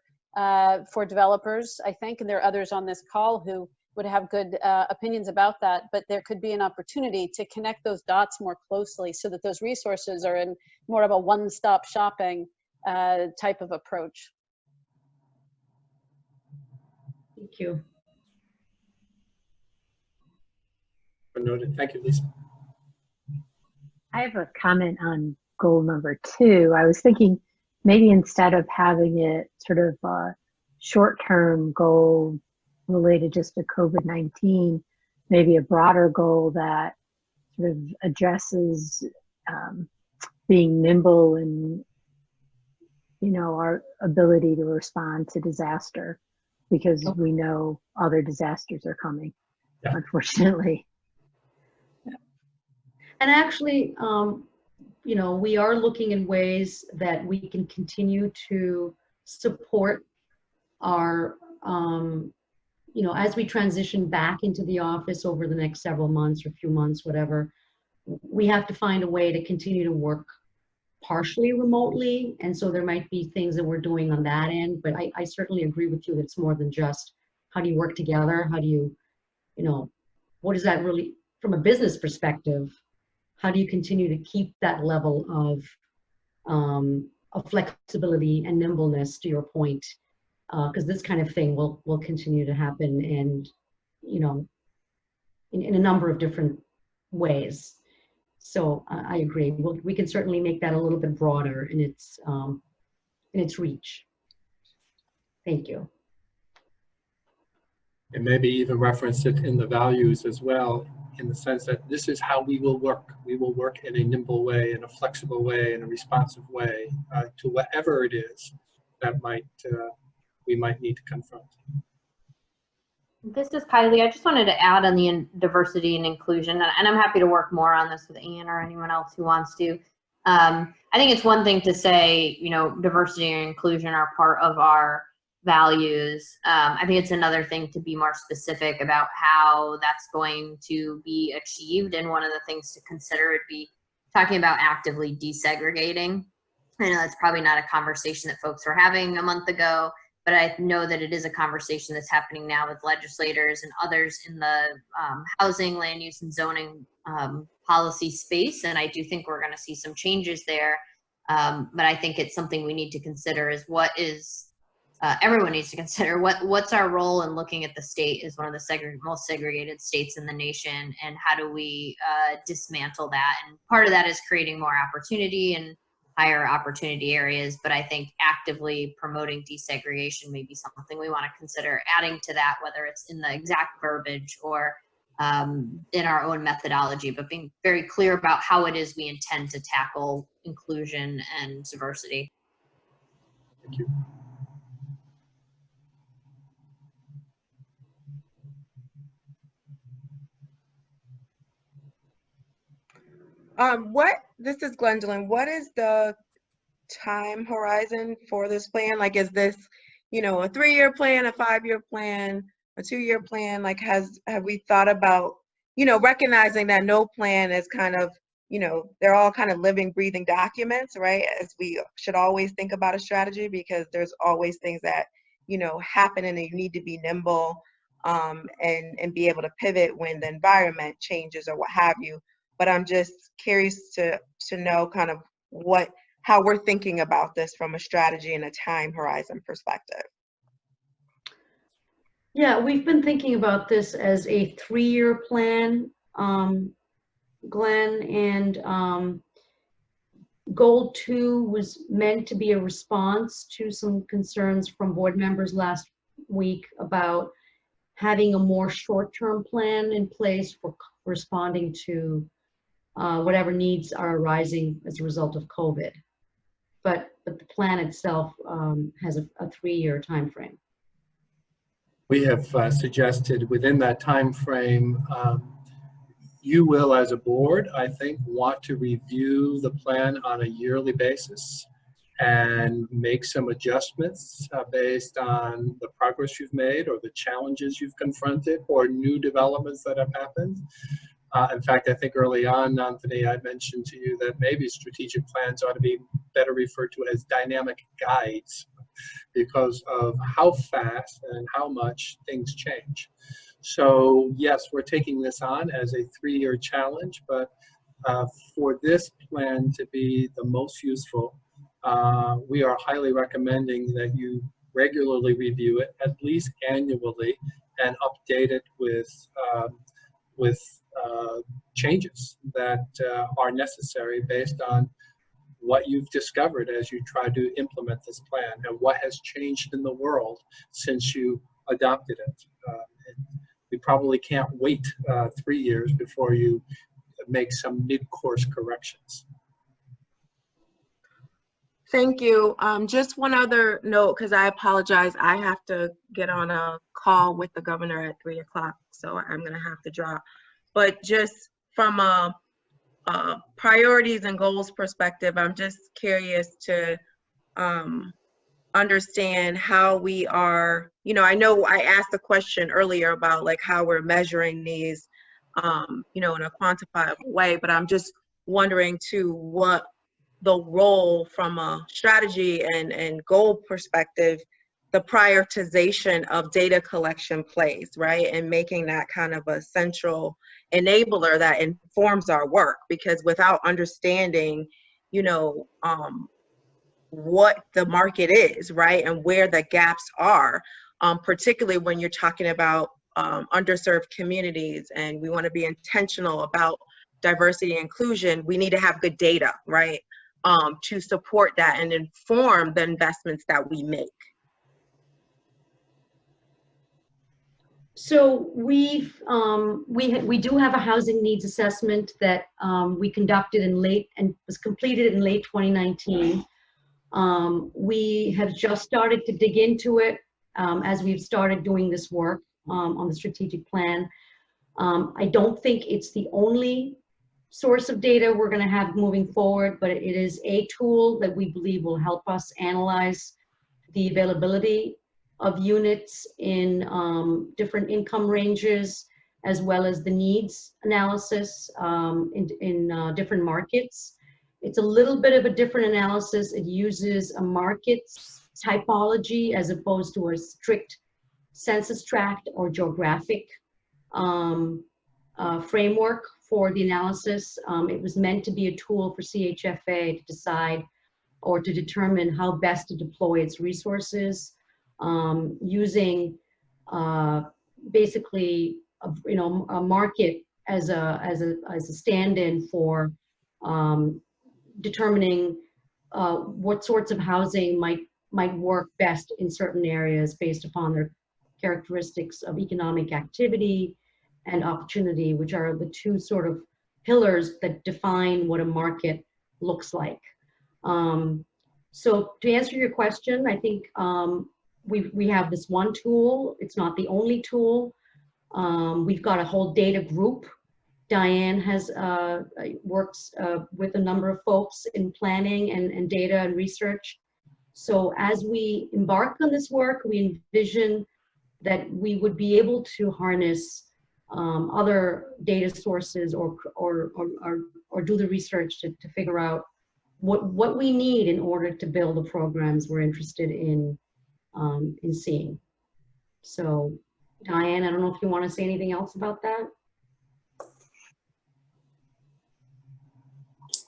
Speaker 5: for developers, I think, and there are others on this call who would have good opinions about that, but there could be an opportunity to connect those dots more closely so that those resources are in more of a one-stop shopping type of approach.
Speaker 1: Thank you.
Speaker 3: Noted. Thank you, Lisa.
Speaker 12: I have a comment on goal number 2. I was thinking maybe instead of having it sort of a short-term goal related just to COVID-19, maybe a broader goal that sort of addresses being nimble and, you know, our ability to respond to disaster. because
Speaker 1: Okay.
Speaker 12: we know other disasters are coming,
Speaker 3: Yeah.
Speaker 12: unfortunately.
Speaker 1: And actually, you know, we are looking in ways that we can continue to support our, you know, as we transition back into the office over the next several months or few months, whatever, we have to find a way to continue to work partially remotely. And so there might be things that we're doing on that end, but I certainly agree with you that it's more than just how do you work together? How do you, you know, what is that really, from a business perspective, how do you continue to keep that level of flexibility and nimbleness, to your point? Because this kind of thing will continue to happen, and you know, in a number of different ways. So I agree. We can certainly make that a little bit broader in its reach. Thank you.
Speaker 3: And maybe even reference it in the values as well, in the sense that this is how we will work. We will work in a nimble way, in a flexible way, in a responsive way to whatever it is that we might need to confront.
Speaker 8: This is Kylie. I just wanted to add on the diversity and inclusion, and I'm happy to work more on this with Anne or anyone else who wants to. I think it's one thing to say, you know, diversity and inclusion are part of our values. I think it's another thing to be more specific about how that's going to be achieved. And one of the things to consider would be talking about actively desegregating. I know that's probably not a conversation that folks were having a month ago, but I know that it is a conversation that's happening now with legislators and others in the housing, land use, and zoning policy space. And I do think we're going to see some changes there. But I think it's something we need to consider is what is, everyone needs to consider what's our role in looking at the state as one of the most segregated states in the nation, and how do we dismantle that? And part of that is creating more opportunity and higher opportunity areas, but I think actively promoting desegregation may be something we want to consider adding to that, whether it's in the exact verbiage or in our own methodology, but being very clear about how it is we intend to tackle inclusion and diversity.
Speaker 3: Thank you.
Speaker 10: This is Gwendolyn. What is the time horizon for this plan? Like, is this, you know, a 3-year plan, a 5-year plan, a 2-year plan? Like, have we thought about, you know, recognizing that no plan is kind of, you know, they're all kind of living, breathing documents, right? As we should always think about a strategy, because there's always things that, you know, happen, and you need to be nimble and be able to pivot when the environment changes or what have you. But I'm just curious to know kind of how we're thinking about this from a strategy and a time horizon perspective.
Speaker 1: Yeah, we've been thinking about this as a 3-year plan, Glenn, and goal 2 was meant to be a response to some concerns from board members last week about having a more short-term plan in place for responding to whatever needs are arising as a result of COVID. But the plan itself has a 3-year time frame.
Speaker 3: We have suggested within that time frame, you will, as a board, I think, want to review the plan on a yearly basis and make some adjustments based on the progress you've made or the challenges you've confronted or new developments that have happened. In fact, I think early on, Anthony, I mentioned to you that maybe strategic plans ought to be better referred to as dynamic guides because of how fast and how much things change. So yes, we're taking this on as a 3-year challenge, but for this plan to be the most useful, we are highly recommending that you regularly review it, at least annually, and update it with changes that are necessary based on what you've discovered as you try to implement this plan and what has changed in the world since you adopted it. We probably can't wait 3 years before you make some mid-course corrections.
Speaker 10: Thank you. Just one other note, because I apologize. I have to get on a call with the governor at 3 o'clock, so I'm going to have to drop. But just from a priorities and goals perspective, I'm just curious to understand how we are, I know I asked a question earlier about like how we're measuring these, in a quantifiable way, but I'm just wondering too what the role from a strategy and goal perspective, the prioritization of data collection plays, right? And making that kind of a central enabler that informs our work, because without understanding, what the market is, right? And where the gaps are, particularly when you're talking about underserved communities, and we want to be intentional about diversity and inclusion, we need to have good data, right? To support that and inform the investments that we make.
Speaker 1: So we do have a housing needs assessment that we conducted and was completed in late 2019. We have just started to dig into it as we've started doing this work on the strategic plan. I don't think it's the only source of data we're going to have moving forward, but it is a tool that we believe will help us analyze the availability of units in different income ranges, as well as the needs analysis in different markets. It's a little bit of a different analysis. It uses a markets typology as opposed to a strict census tract or geographic framework for the analysis. It was meant to be a tool for CHFA to decide or to determine how best to deploy its resources, using basically a market as a stand-in for determining what sorts of housing might work best in certain areas based upon their characteristics of economic activity and opportunity, which are the two sort of pillars that define what a market looks like. So to answer your question, I think we have this one tool. It's not the only tool. We've got a whole data group. Diane has works with a number of folks in planning and data and research. So as we embark on this work, we envision that we would be able to harness other data sources or do the research to figure out what we need in order to build the programs we're interested in seeing. So Diane, I don't know if you want to say anything else about that.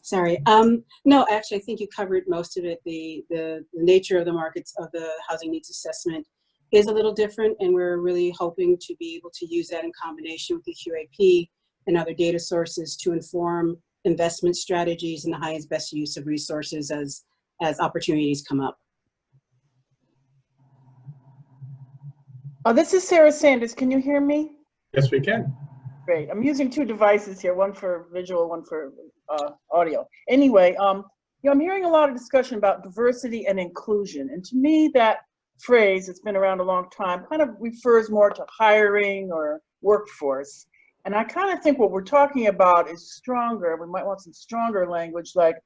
Speaker 13: Sorry. No, actually, I think you covered most of it. The nature of the markets of the housing needs assessment is a little different, and we're really hoping to be able to use that in combination with the QAP and other data sources to inform investment strategies and the highest best use of resources as opportunities come up.
Speaker 14: This is Sarah Sanders. Can you hear me?
Speaker 3: Yes, we can.
Speaker 14: Great. I'm using two devices here, one for visual, one for audio. Anyway, I'm hearing a lot of discussion about diversity and inclusion. And to me, that phrase, it's been around a long time, kind of refers more to hiring or workforce. And I kind of think what we're talking about is stronger. We might want some stronger language like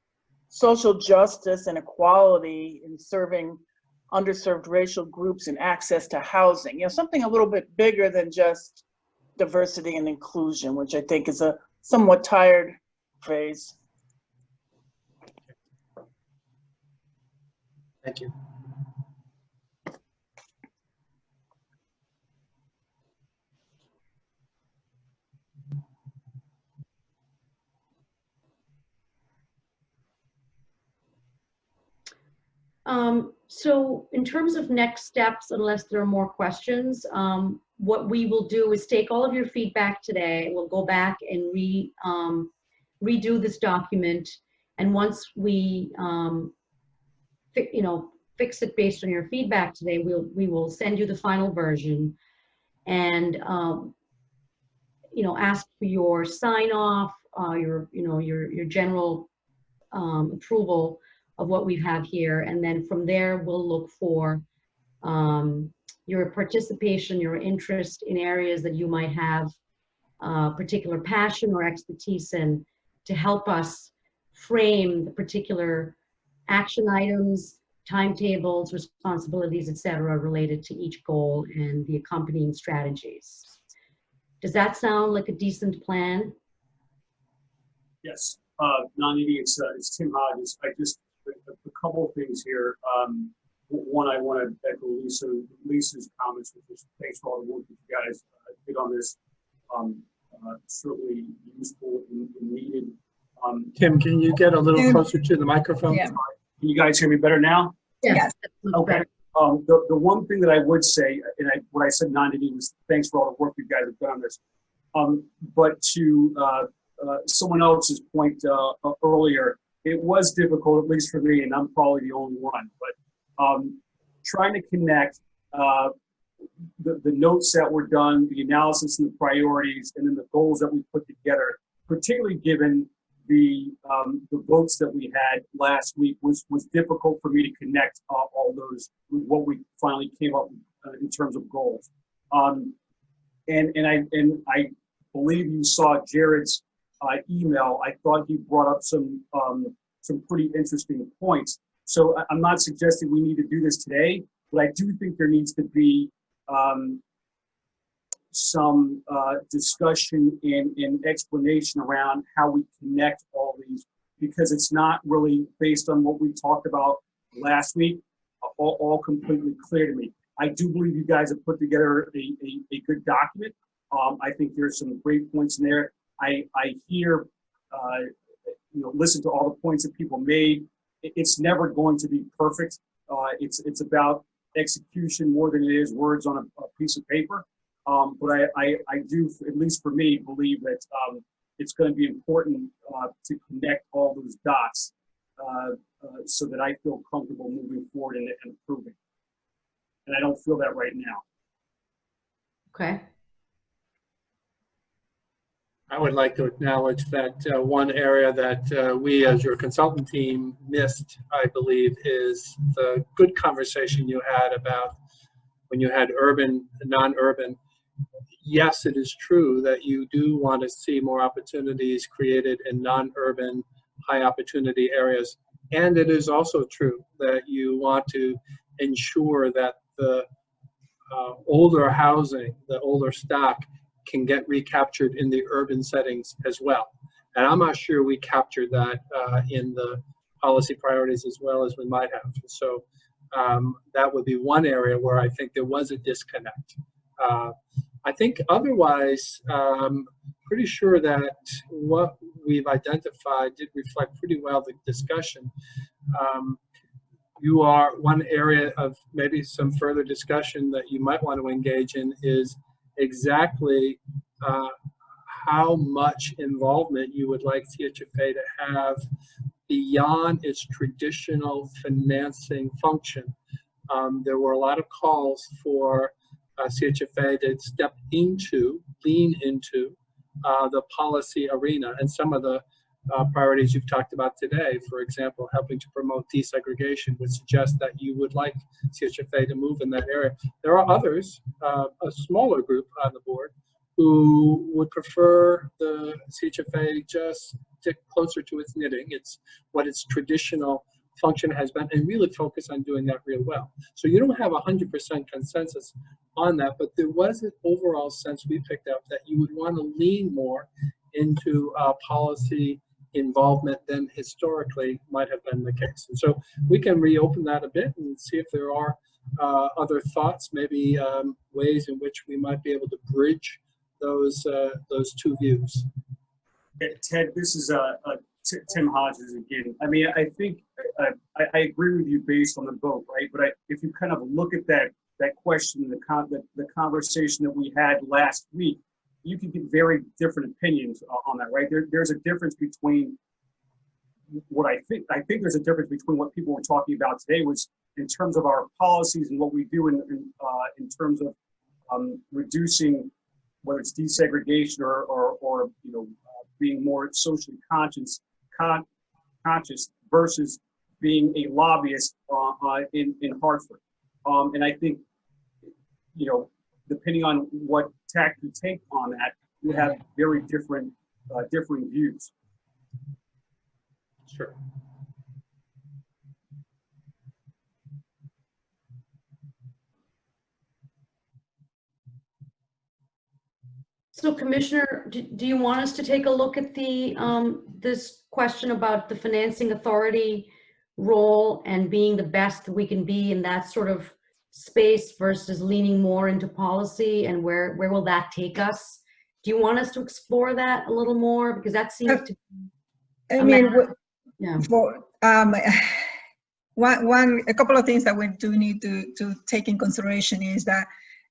Speaker 14: social justice and equality in serving underserved racial groups and access to housing. Something a little bit bigger than just diversity and inclusion, which I think is a somewhat tired phrase.
Speaker 3: Thank you.
Speaker 1: So in terms of next steps, unless there are more questions, what we will do is take all of your feedback today. We'll go back and redo this document. And once we fix it based on your feedback today, we will send you the final version and ask for your sign off, your general approval of what we have here. And then from there, we'll look for your participation, your interest in areas that you might have particular passion or expertise in, to help us frame the particular action items, timetables, responsibilities, etc., related to each goal and the accompanying strategies. Does that sound like a decent plan?
Speaker 15: Yes. Non-eating, it's Tim Hodges. A couple of things here. One, I want to echo Lisa's comments, which is thanks for all the work that you guys did on this. Certainly useful and needed.
Speaker 3: Tim, can you get a little closer to the microphone?
Speaker 15: Yeah. Can you guys hear me better now?
Speaker 1: Yes.
Speaker 15: Okay. The one thing that I would say, and what I said non-eating was thanks for all the work you guys have done on this. But to someone else's point earlier, it was difficult, at least for me, and I'm probably the only one, but trying to connect the notes that were done, the analysis and the priorities, and then the goals that we put together, particularly given the votes that we had last week, was difficult for me to connect all those with what we finally came up with in terms of goals. And I believe you saw Jared's email. I thought he brought up some pretty interesting points. So I'm not suggesting we need to do this today, but I do think there needs to be some discussion and explanation around how we connect all these, because it's not really based on what we talked about last week, all completely clear to me. I do believe you guys have put together a good document. I think there's some great points in there. I hear, listen to all the points that people made. It's never going to be perfect. It's about execution more than it is words on a piece of paper. But I do, at least for me, believe that it's going to be important to connect all those dots so that I feel comfortable moving forward and improving. And I don't feel that right now.
Speaker 1: Okay.
Speaker 3: I would like to acknowledge that one area that we as your consultant team missed, I believe, is the good conversation you had about when you had urban and non-urban. Yes, it is true that you do want to see more opportunities created in non-urban, high opportunity areas. And it is also true that you want to ensure that the older housing, the older stock, can get recaptured in the urban settings as well. And I'm not sure we captured that in the policy priorities as well as we might have. So that would be one area where I think there was a disconnect. I think otherwise, pretty sure that what we've identified did reflect pretty well the discussion. You are one area of maybe some further discussion that you might want to engage in is exactly how much involvement you would like CHFA to have beyond its traditional financing function. There were a lot of calls for CHFA to step into, lean into the policy arena, and some of the priorities you've talked about today, for example, helping to promote desegregation, would suggest that you would like CHFA to move in that area. There are others, a smaller group on the board, who would prefer the CHFA just stick closer to its knitting. It's what its traditional function has been, and really focus on doing that real well. So you don't have 100% consensus on that, but there was an overall sense we picked up that you would want to lean more into policy involvement than historically might have been the case. And so we can reopen that a bit and see if there are other thoughts, maybe ways in which we might be able to bridge those two views.
Speaker 15: Ted, this is Tim Hodges again. I mean, I think I agree with you based on the vote, right? But if you kind of look at that question, the conversation that we had last week, you can get very different opinions on that, right? There's a difference between what I think there's a difference between what people were talking about today, which in terms of our policies and what we do in terms of reducing, whether it's desegregation or being more socially conscious versus being a lobbyist in Hartford. And I think, depending on what tack you take on that, you have very different views.
Speaker 3: Sure.
Speaker 1: So Commissioner, do you want us to take a look at the this question about the financing authority role and being the best we can be in that sort of space versus leaning more into policy, and where will that take us? Do you want us to explore that a little more? Because that seems to
Speaker 6: I mean,
Speaker 1: yeah.
Speaker 6: for a couple of things that we do need to take in consideration is that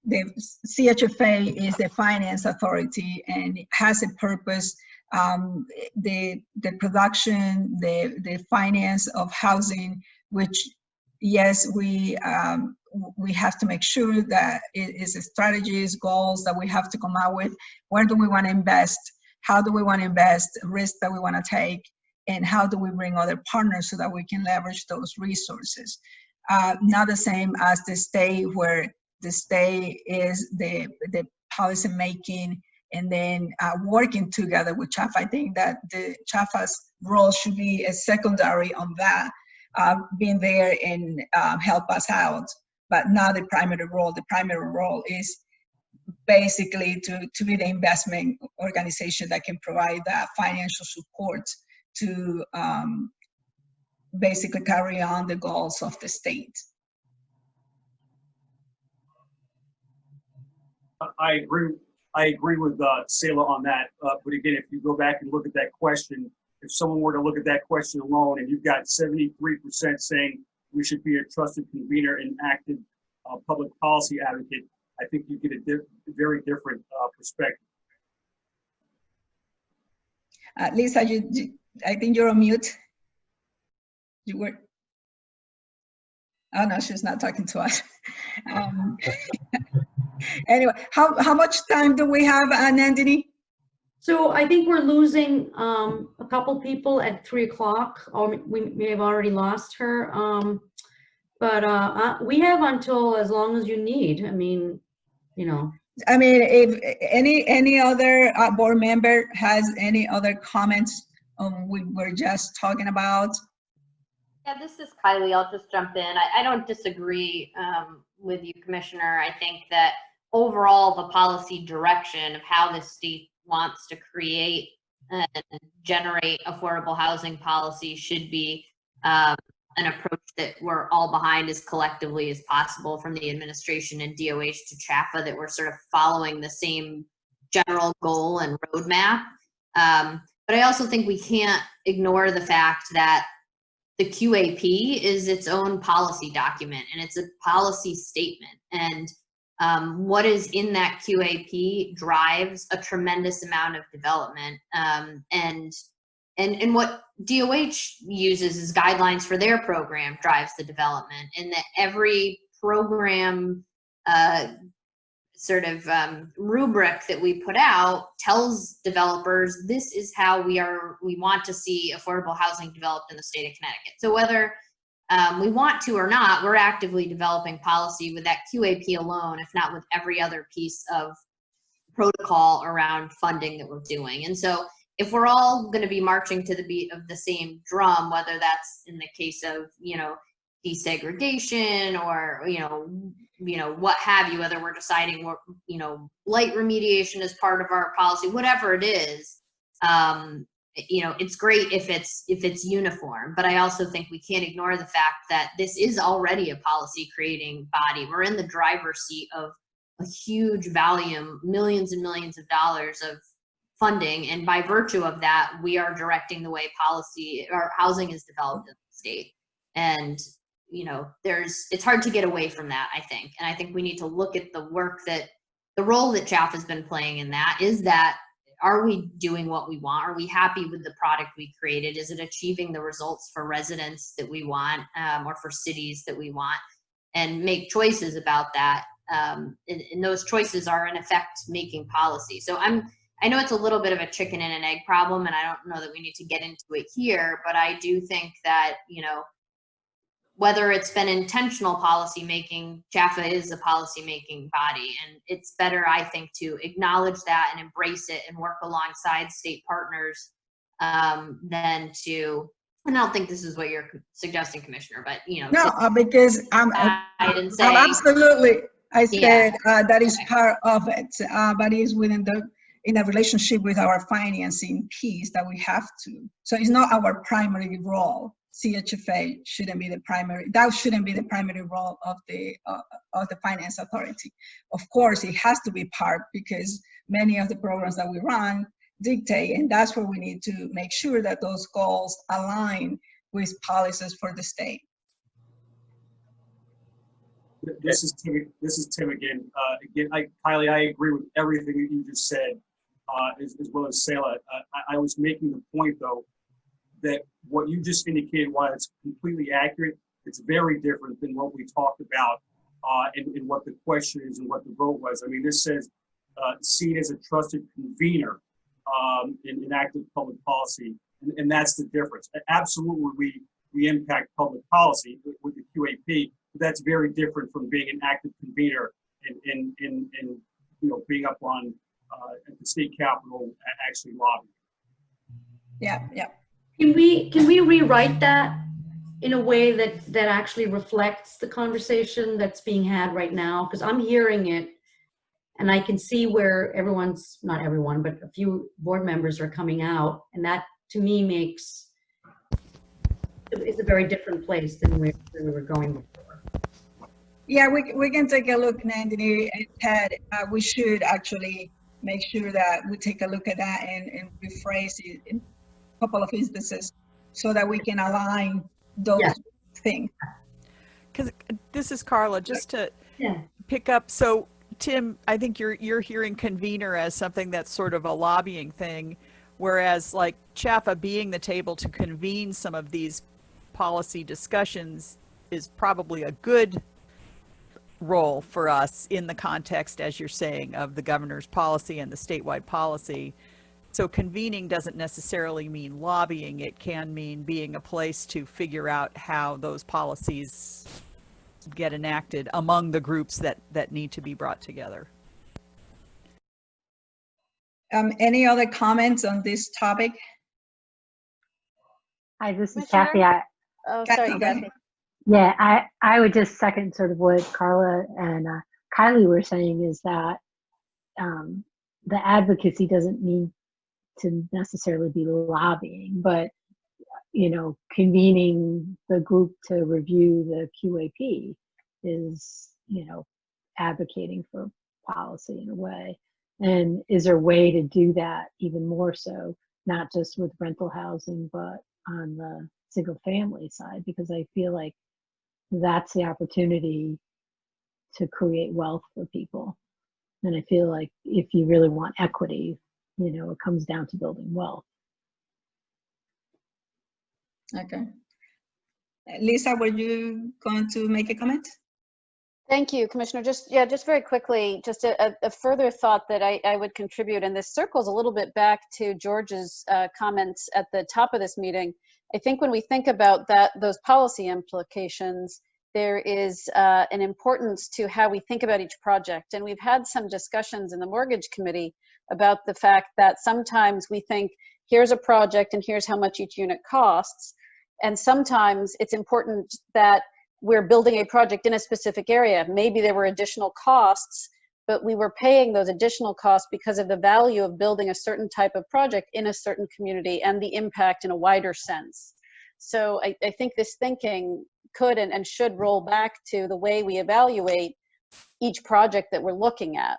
Speaker 6: the CHFA is the finance authority and it has a purpose. The production, the finance of housing, which yes, we have to make sure that it is strategies, goals that we have to come out with. Where do we want to invest? How do we want to invest? Risks that we want to take, and how do we bring other partners so that we can leverage those resources? Not the same as the state, where the state is the policy making and then working together with CHAFA. I think that the CHAFA's role should be a secondary on that, being there and help us out, but not the primary role. The primary role is basically to be the investment organization that can provide that financial support to basically carry on the goals of the state.
Speaker 15: I agree with Selah on that. But again, if you go back and look at that question, if someone were to look at that question alone, and you've got 73% saying we should be a trusted convener and active public policy advocate, I think you get a very different perspective.
Speaker 6: Lisa, I think you're on mute. You were. Oh no, she's not talking to us. Anyway, how much time do we have, Nandini?
Speaker 1: So I think we're losing a couple people at 3 o'clock, or we may have already lost her. But we have until as long as you need. I mean,
Speaker 6: I mean, if any other board member has any other comments on what we were just talking about.
Speaker 8: Yeah, this is Kylie. I'll just jump in. I don't disagree with you, Commissioner. I think that overall the policy direction of how the state wants to create and generate affordable housing policy should be an approach that we're all behind as collectively as possible, from the administration and DOH to CHAFA, that we're sort of following the same general goal and roadmap. But I also think we can't ignore the fact that the QAP is its own policy document, and it's a policy statement. And what is in that QAP drives a tremendous amount of development. And what DOH uses as guidelines for their program drives the development, and that every program rubric that we put out tells developers this is how we want to see affordable housing developed in the state of Connecticut. So whether we want to or not, we're actively developing policy with that QAP alone, if not with every other piece of protocol around funding that we're doing. And so if we're all going to be marching to the beat of the same drum, whether that's in the case of, desegregation or, what have you, whether we're deciding what, light remediation is part of our policy, whatever it is, it's great if it's uniform, but I also think we can't ignore the fact that this is already a policy creating body. We're in the driver's seat of a huge volume, millions and millions of dollars of funding, and by virtue of that, we are directing the way policy or housing is developed in the state. And it's hard to get away from that, I think. And I think we need to look at the role that CHAF has been playing in that. Is that, are we doing what we want? Are we happy with the product we created? Is it achieving the results for residents that we want, or for cities that we want? And make choices about that. And those choices are in effect making policy. So I know it's a little bit of a chicken and an egg problem, and I don't know that we need to get into it here, but I do think that, whether it's been intentional policy making, JAFA is a policy making body, and it's better, I think, to acknowledge that and embrace it and work alongside state partners than to, and I don't think this is what you're suggesting, Commissioner, but
Speaker 6: No, because I'm absolutely, I said that is part of it, but it's within in a relationship with our financing piece that we have to. So it's not our primary role. CHFA shouldn't be the primary, that shouldn't be the primary role of the finance authority. Of course, it has to be part because many of the programs that we run dictate, and that's where we need to make sure that those goals align with policies for the state.
Speaker 15: This is Tim again. Kylie, I agree with everything that you just said, as well as Selah. I was making the point, though, that what you just indicated, while it's completely accurate, it's very different than what we talked about and what the question is and what the vote was. I mean, this says seen as a trusted convener in active public policy, and that's the difference. Absolutely, we impact public policy with the QAP, but that's very different from being an active convener and being up on at the state capitol actually lobbying.
Speaker 6: Yeah.
Speaker 1: Can we rewrite that in a way that actually reflects the conversation that's being had right now? Because I'm hearing it, and I can see where not everyone, but a few board members are coming out, and that to me it's a very different place than where we were going before.
Speaker 6: Yeah, we can take a look, Nandini and Ted. We should actually make sure that we take a look at that and rephrase it in a couple of instances so that we can align those things.
Speaker 9: Because this is Carla, just to pick up. So Tim, I think you're hearing convener as something that's sort of a lobbying thing, whereas like CHAFA being the table to convene some of these policy discussions is probably a good role for us in the context, as you're saying, of the governor's policy and the statewide policy. So convening doesn't necessarily mean lobbying. It can mean being a place to figure out how those policies get enacted among the groups that need to be brought together.
Speaker 6: Any other comments on this topic?
Speaker 12: Hi, this is Kathy.
Speaker 6: Sorry, Kathy.
Speaker 12: Yeah, I would just second sort of what Carla and Kylie were saying, is that the advocacy doesn't mean to necessarily be lobbying, but convening the group to review the QAP is advocating for policy in a way. And is there a way to do that even more so, not just with rental housing, but on the single family side? Because I feel like that's the opportunity to create wealth for people. And I feel like if you really want equity, it comes down to building wealth.
Speaker 6: Okay. Lisa, were you going to make a comment?
Speaker 5: Thank you, Commissioner. Just very quickly, just a further thought that I would contribute, and this circles a little bit back to George's comments at the top of this meeting. I think when we think about those policy implications, there is an importance to how we think about each project. And we've had some discussions in the Mortgage Committee about the fact that sometimes we think, here's a project and here's how much each unit costs. And sometimes it's important that we're building a project in a specific area. Maybe there were additional costs, but we were paying those additional costs because of the value of building a certain type of project in a certain community and the impact in a wider sense. So I think this thinking could and should roll back to the way we evaluate each project that we're looking at.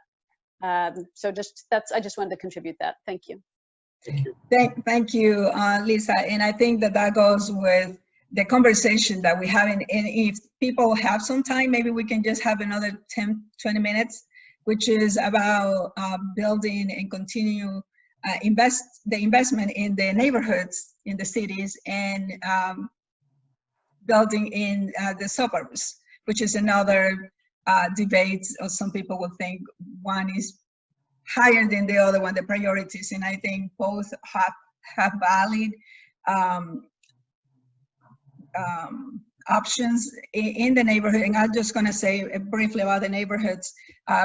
Speaker 5: So I just wanted to contribute that. Thank you.
Speaker 6: Thank you, Lisa. And I think that goes with the conversation that we have. And if people have some time, maybe we can just have another 10, 20 minutes, which is about building and continue the investment in the neighborhoods in the cities and building in the suburbs, which is another debate. Or some people will think one is higher than the other one, the priorities, and I think both have valid options in the neighborhood. And I'm just going to say briefly about the neighborhoods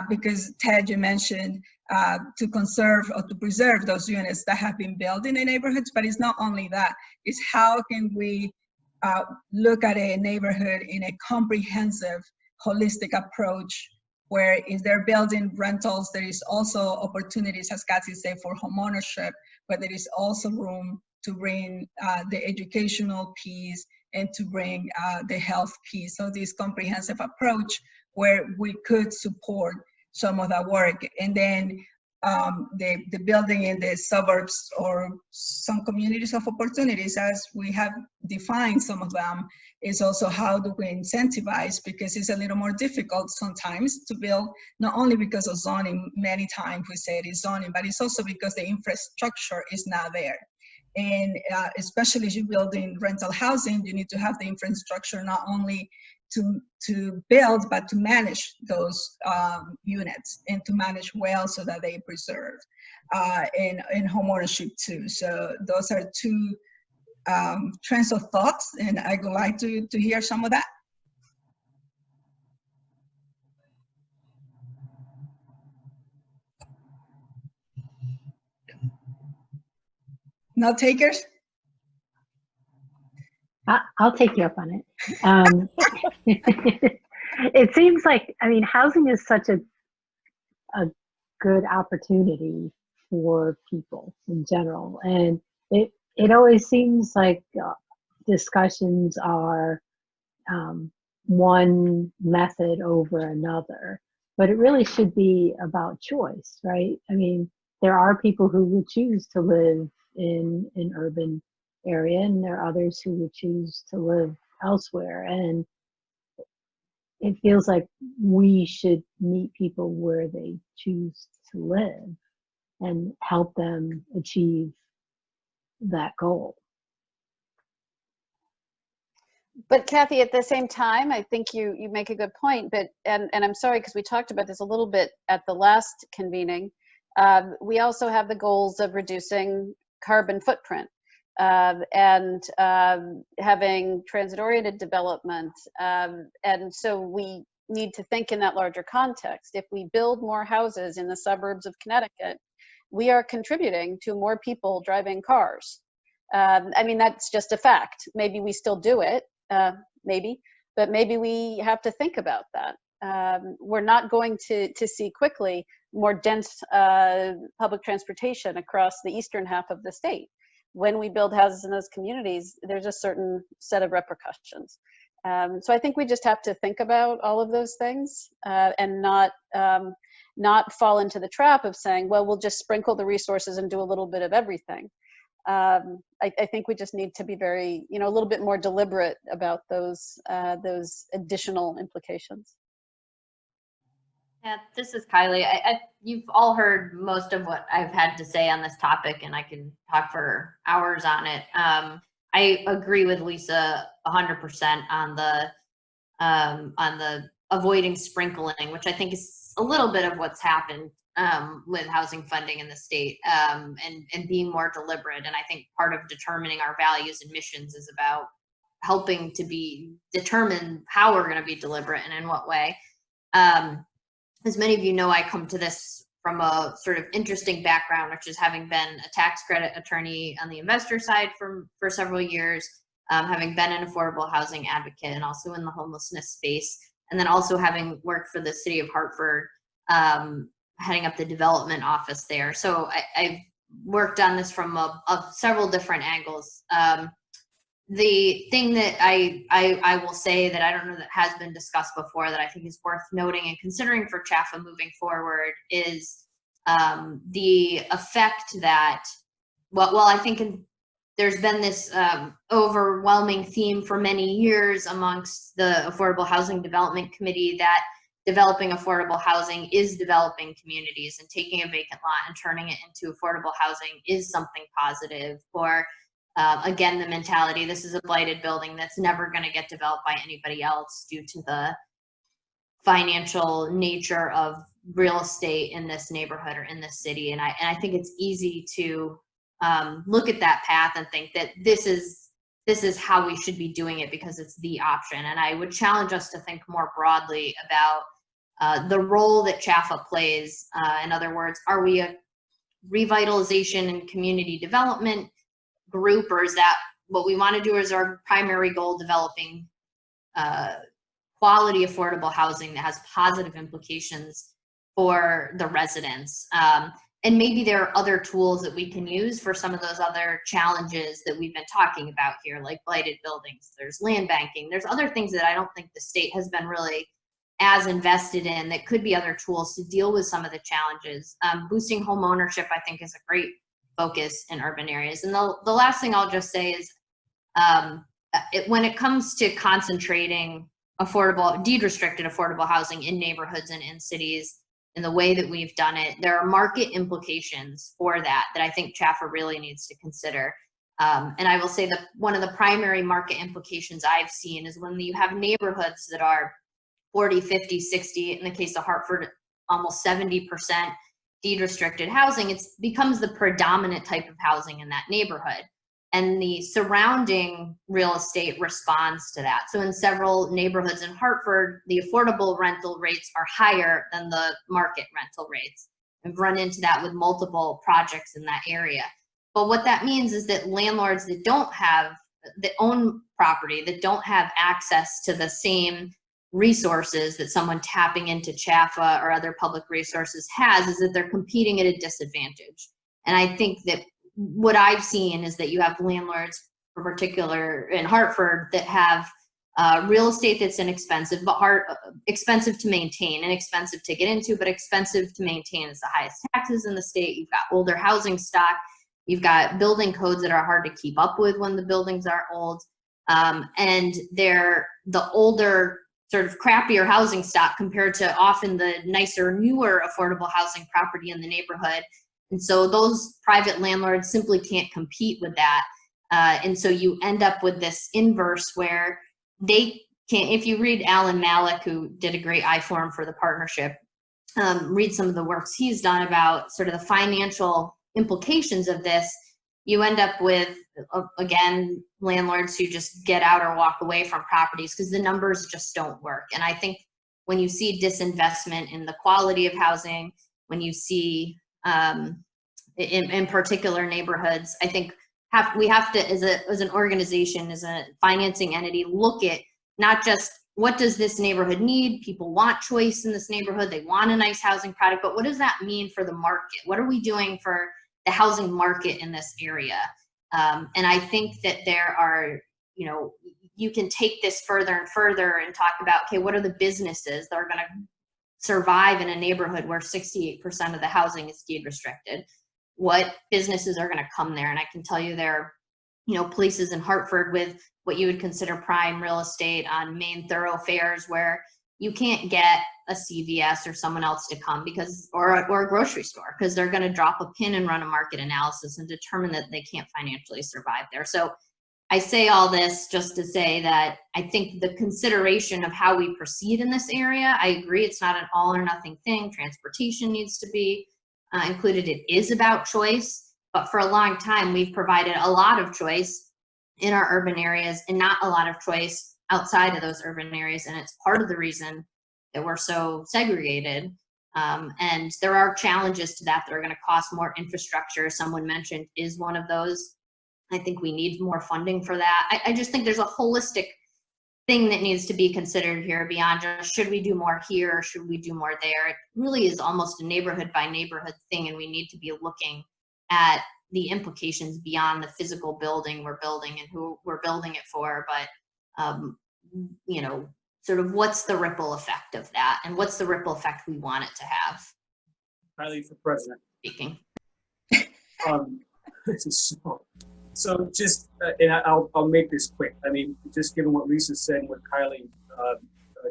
Speaker 6: because Ted, you mentioned to conserve or to preserve those units that have been built in the neighborhoods. But it's not only that, it's how can we look at a neighborhood in a comprehensive, holistic approach where if they're building rentals, there is also opportunities, as Kathy said, for homeownership, but there is also room to bring the educational piece and to bring the health piece. So this comprehensive approach where we could support some of that work. And then the building in the suburbs or some communities of opportunities, as we have defined some of them, is also how do we incentivize, because it's a little more difficult sometimes to build, not only because of zoning, many times we say it is zoning, but it's also because the infrastructure is not there. And especially as you build in rental housing, you need to have the infrastructure not only to build, but to manage those units and to manage well so that they preserve and homeownership too. So those are two trends of thoughts, and I would like to hear some of that. No takers?
Speaker 12: I'll take you up on it. It seems like, I mean, housing is such a good opportunity for people in general. And it always seems like discussions are one method over another, but it really should be about choice, right? I mean, there are people who would choose to live in an urban area, and there are others who would choose to live elsewhere. And it feels like we should meet people where they choose to live and help them achieve that goal.
Speaker 5: But Kathy, at the same time, I think you make a good point, but, and I'm sorry, because we talked about this a little bit at the last convening. We also have the goals of reducing carbon footprint and having transit-oriented development. And so we need to think in that larger context. If we build more houses in the suburbs of Connecticut, we are contributing to more people driving cars. I mean, that's just a fact. Maybe we still do it, maybe, but maybe we have to think about that. We're not going to see quickly more dense public transportation across the eastern half of the state. When we build houses in those communities, there's a certain set of repercussions. So I think we just have to think about all of those things and not fall into the trap of saying, well, we'll just sprinkle the resources and do a little bit of everything. I think we just need to be very, a little bit more deliberate about those additional implications.
Speaker 8: Yeah, this is Kylie. You've all heard most of what I've had to say on this topic, and I can talk for hours on it. I agree with Lisa 100% on the avoiding sprinkling, which I think is a little bit of what's happened with housing funding in the state, and being more deliberate. And I think part of determining our values and missions is about helping to determine how we're going to be deliberate and in what way. As many of you know, I come to this from a sort of interesting background, which is having been a tax credit attorney on the investor side for several years, having been an affordable housing advocate and also in the homelessness space, and then also having worked for the city of Hartford, heading up the development office there. So I've worked on this from several different angles. The thing that I will say that I don't know that has been discussed before that I think is worth noting and considering for CHAFA moving forward is the effect that, well I think there's been this overwhelming theme for many years amongst the Affordable Housing Development Committee that developing affordable housing is developing communities, and taking a vacant lot and turning it into affordable housing is something positive. Or again, the mentality, this is a blighted building that's never going to get developed by anybody else due to the financial nature of real estate in this neighborhood or in this city. And I think it's easy to look at that path and think that this is this is how we should be doing it because it's the option. And I would challenge us to think more broadly about the role that CHAFA plays. In other words, are we a revitalization and community development group, or is that what we want to do as our primary goal, developing quality affordable housing that has positive implications for the residents? And maybe there are other tools that we can use for some of those other challenges that we've been talking about here, like blighted buildings. There's land banking. There's other things that I don't think the state has been really as invested in that could be other tools to deal with some of the challenges. Boosting home ownership, I think, is a great focus in urban areas. And the last thing I'll just say is when it comes to concentrating affordable, deed-restricted affordable housing in neighborhoods and in cities, in the way that we've done it, there are market implications for that I think CHAFA really needs to consider. And I will say that one of the primary market implications I've seen is when you have neighborhoods that are 40, 50, 60, in the case of Hartford, almost 70% deed-restricted housing, it becomes the predominant type of housing in that neighborhood. And the surrounding real estate responds to that. So in several neighborhoods in Hartford, the affordable rental rates are higher than the market rental rates. I've run into that with multiple projects in that area. But what that means is that landlords that own property, that don't have access to the same resources that someone tapping into CHAFA or other public resources has, is that they're competing at a disadvantage. And I think that what I've seen is that you have landlords, in particular in Hartford, that have real estate that's inexpensive, but expensive to maintain and expensive to get into, but expensive to maintain. It's the highest taxes in the state. You've got older housing stock. You've got building codes that are hard to keep up with when the buildings are old. And they're the older, sort of crappier housing stock compared to often the nicer, newer affordable housing property in the neighborhood. And so those private landlords simply can't compete with that. And so you end up with this inverse where they can't, if you read Alan Malik, who did a great I-Forum for the partnership, read some of the works he's done about sort of the financial implications of this, you end up with, again, landlords who just get out or walk away from properties because the numbers just don't work. And I think when you see disinvestment in the quality of housing, when you see in particular neighborhoods, I think we have to, as an organization, as a financing entity, look at not just what does this neighborhood need? People want choice in this neighborhood. They want a nice housing product, but what does that mean for the market? What are we doing for the housing market in this area? And I think that there are, you can take this further and further and talk about, okay, what are the businesses that are going to survive in a neighborhood where 68% of the housing is deed restricted? What businesses are going to come there? And I can tell you there are, places in Hartford with what you would consider prime real estate on main thoroughfares where you can't get a CVS or someone else to come or a grocery store, because they're going to drop a pin and run a market analysis and determine that they can't financially survive there. So I say all this just to say that I think the consideration of how we proceed in this area, I agree it's not an all or nothing thing. Transportation needs to be included. It is about choice, but for a long time we've provided a lot of choice in our urban areas and not a lot of choice outside of those urban areas. And it's part of the reason that we're so segregated. And there are challenges to that are going to cost more infrastructure. Someone mentioned is one of those. I think we need more funding for that. I just think there's a holistic thing that needs to be considered here beyond just should we do more here or should we do more there. It really is almost a neighborhood by neighborhood thing, and we need to be looking at the implications beyond the physical building we're building and who we're building it for, but sort of what's the ripple effect of that, and what's the ripple effect we want it to have.
Speaker 15: Kylie for president.
Speaker 8: Speaking.
Speaker 15: So just, and I'll make this quick. I mean, just given what Lisa said and what Kylie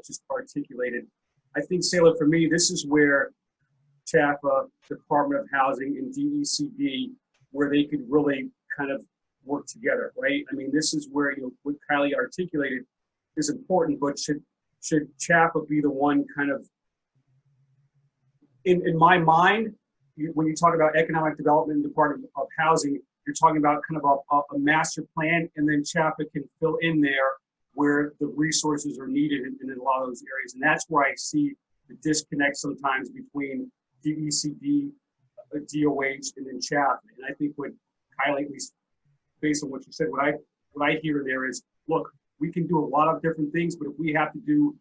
Speaker 15: just articulated, I think, Sailor, for me, this is where CHAFA, Department of Housing, and DECD, where they could really kind of work together, right? I mean, this is where, what Kylie articulated is important, but should CHAFA be the one kind of, in my mind, when you talk about economic development and Department of Housing, you're talking about kind of a master plan, and then CHAPA can fill in there where the resources are needed in a lot of those areas. And that's where I see the disconnect sometimes between DECD, DOH, and then CHAPA. And I think what Kylie, at least based on what you said, what I hear there is, look, we can do a lot of different things, but if we have to do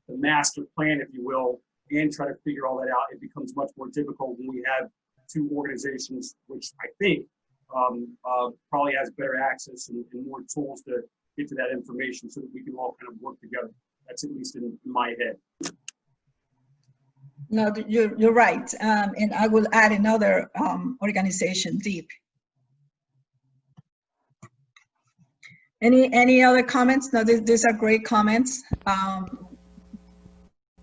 Speaker 15: the master plan, if you will, and try to figure all that out, it becomes much more difficult when we have two organizations, which I think probably has better access and more tools to get to that information so that we can all kind of work together. That's at least in my head.
Speaker 6: No, you're right. And I will add another organization, DEEP. Any other comments? No, these are great comments.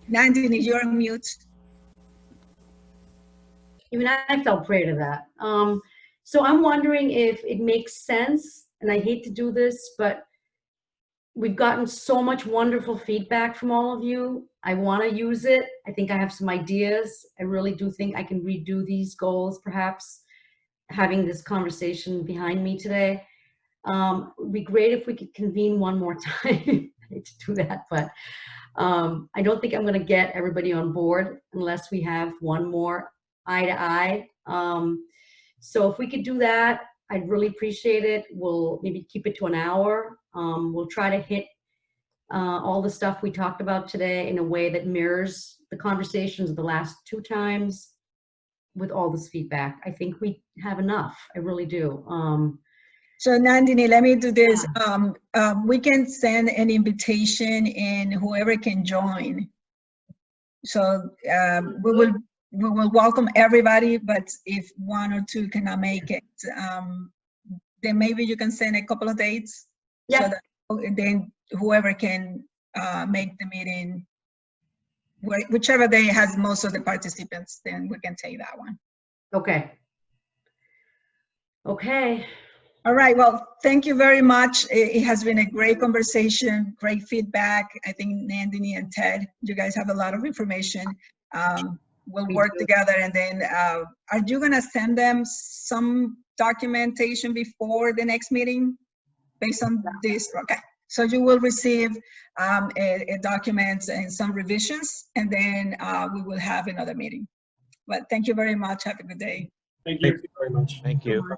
Speaker 6: Nandini, you're on mute.
Speaker 1: I mean, I felt great of that. So I'm wondering if it makes sense, and I hate to do this, but we've gotten so much wonderful feedback from all of you. I want to use it. I think I have some ideas. I really do think I can redo these goals, perhaps, having this conversation behind me today. It would be great if we could convene one more time. I hate to do that, but I don't think I'm going to get everybody on board unless we have one more eye to eye. So if we could do that, I'd really appreciate it. We'll maybe keep it to an hour. We'll try to hit all the stuff we talked about today in a way that mirrors the conversations of the last two times with all this feedback. I think we have enough. I really do.
Speaker 6: So Nandini, let me do this. We can send an invitation and whoever can join. So we will welcome everybody, but if one or two cannot make it, then maybe you can send a couple of dates.
Speaker 1: Yeah.
Speaker 6: So that then whoever can make the meeting, whichever day has most of the participants, then we can take that one.
Speaker 1: Okay. Okay.
Speaker 6: All right, well, thank you very much. It has been a great conversation, great feedback. I think Nandini and Ted, you guys have a lot of information. We'll work together, and then are you gonna send them some documentation before the next meeting based on this? Okay, so you will receive a document and some revisions, and then we will have another meeting. But thank you very much. Have a good day.
Speaker 3: Thank you very much.
Speaker 7: Thank you.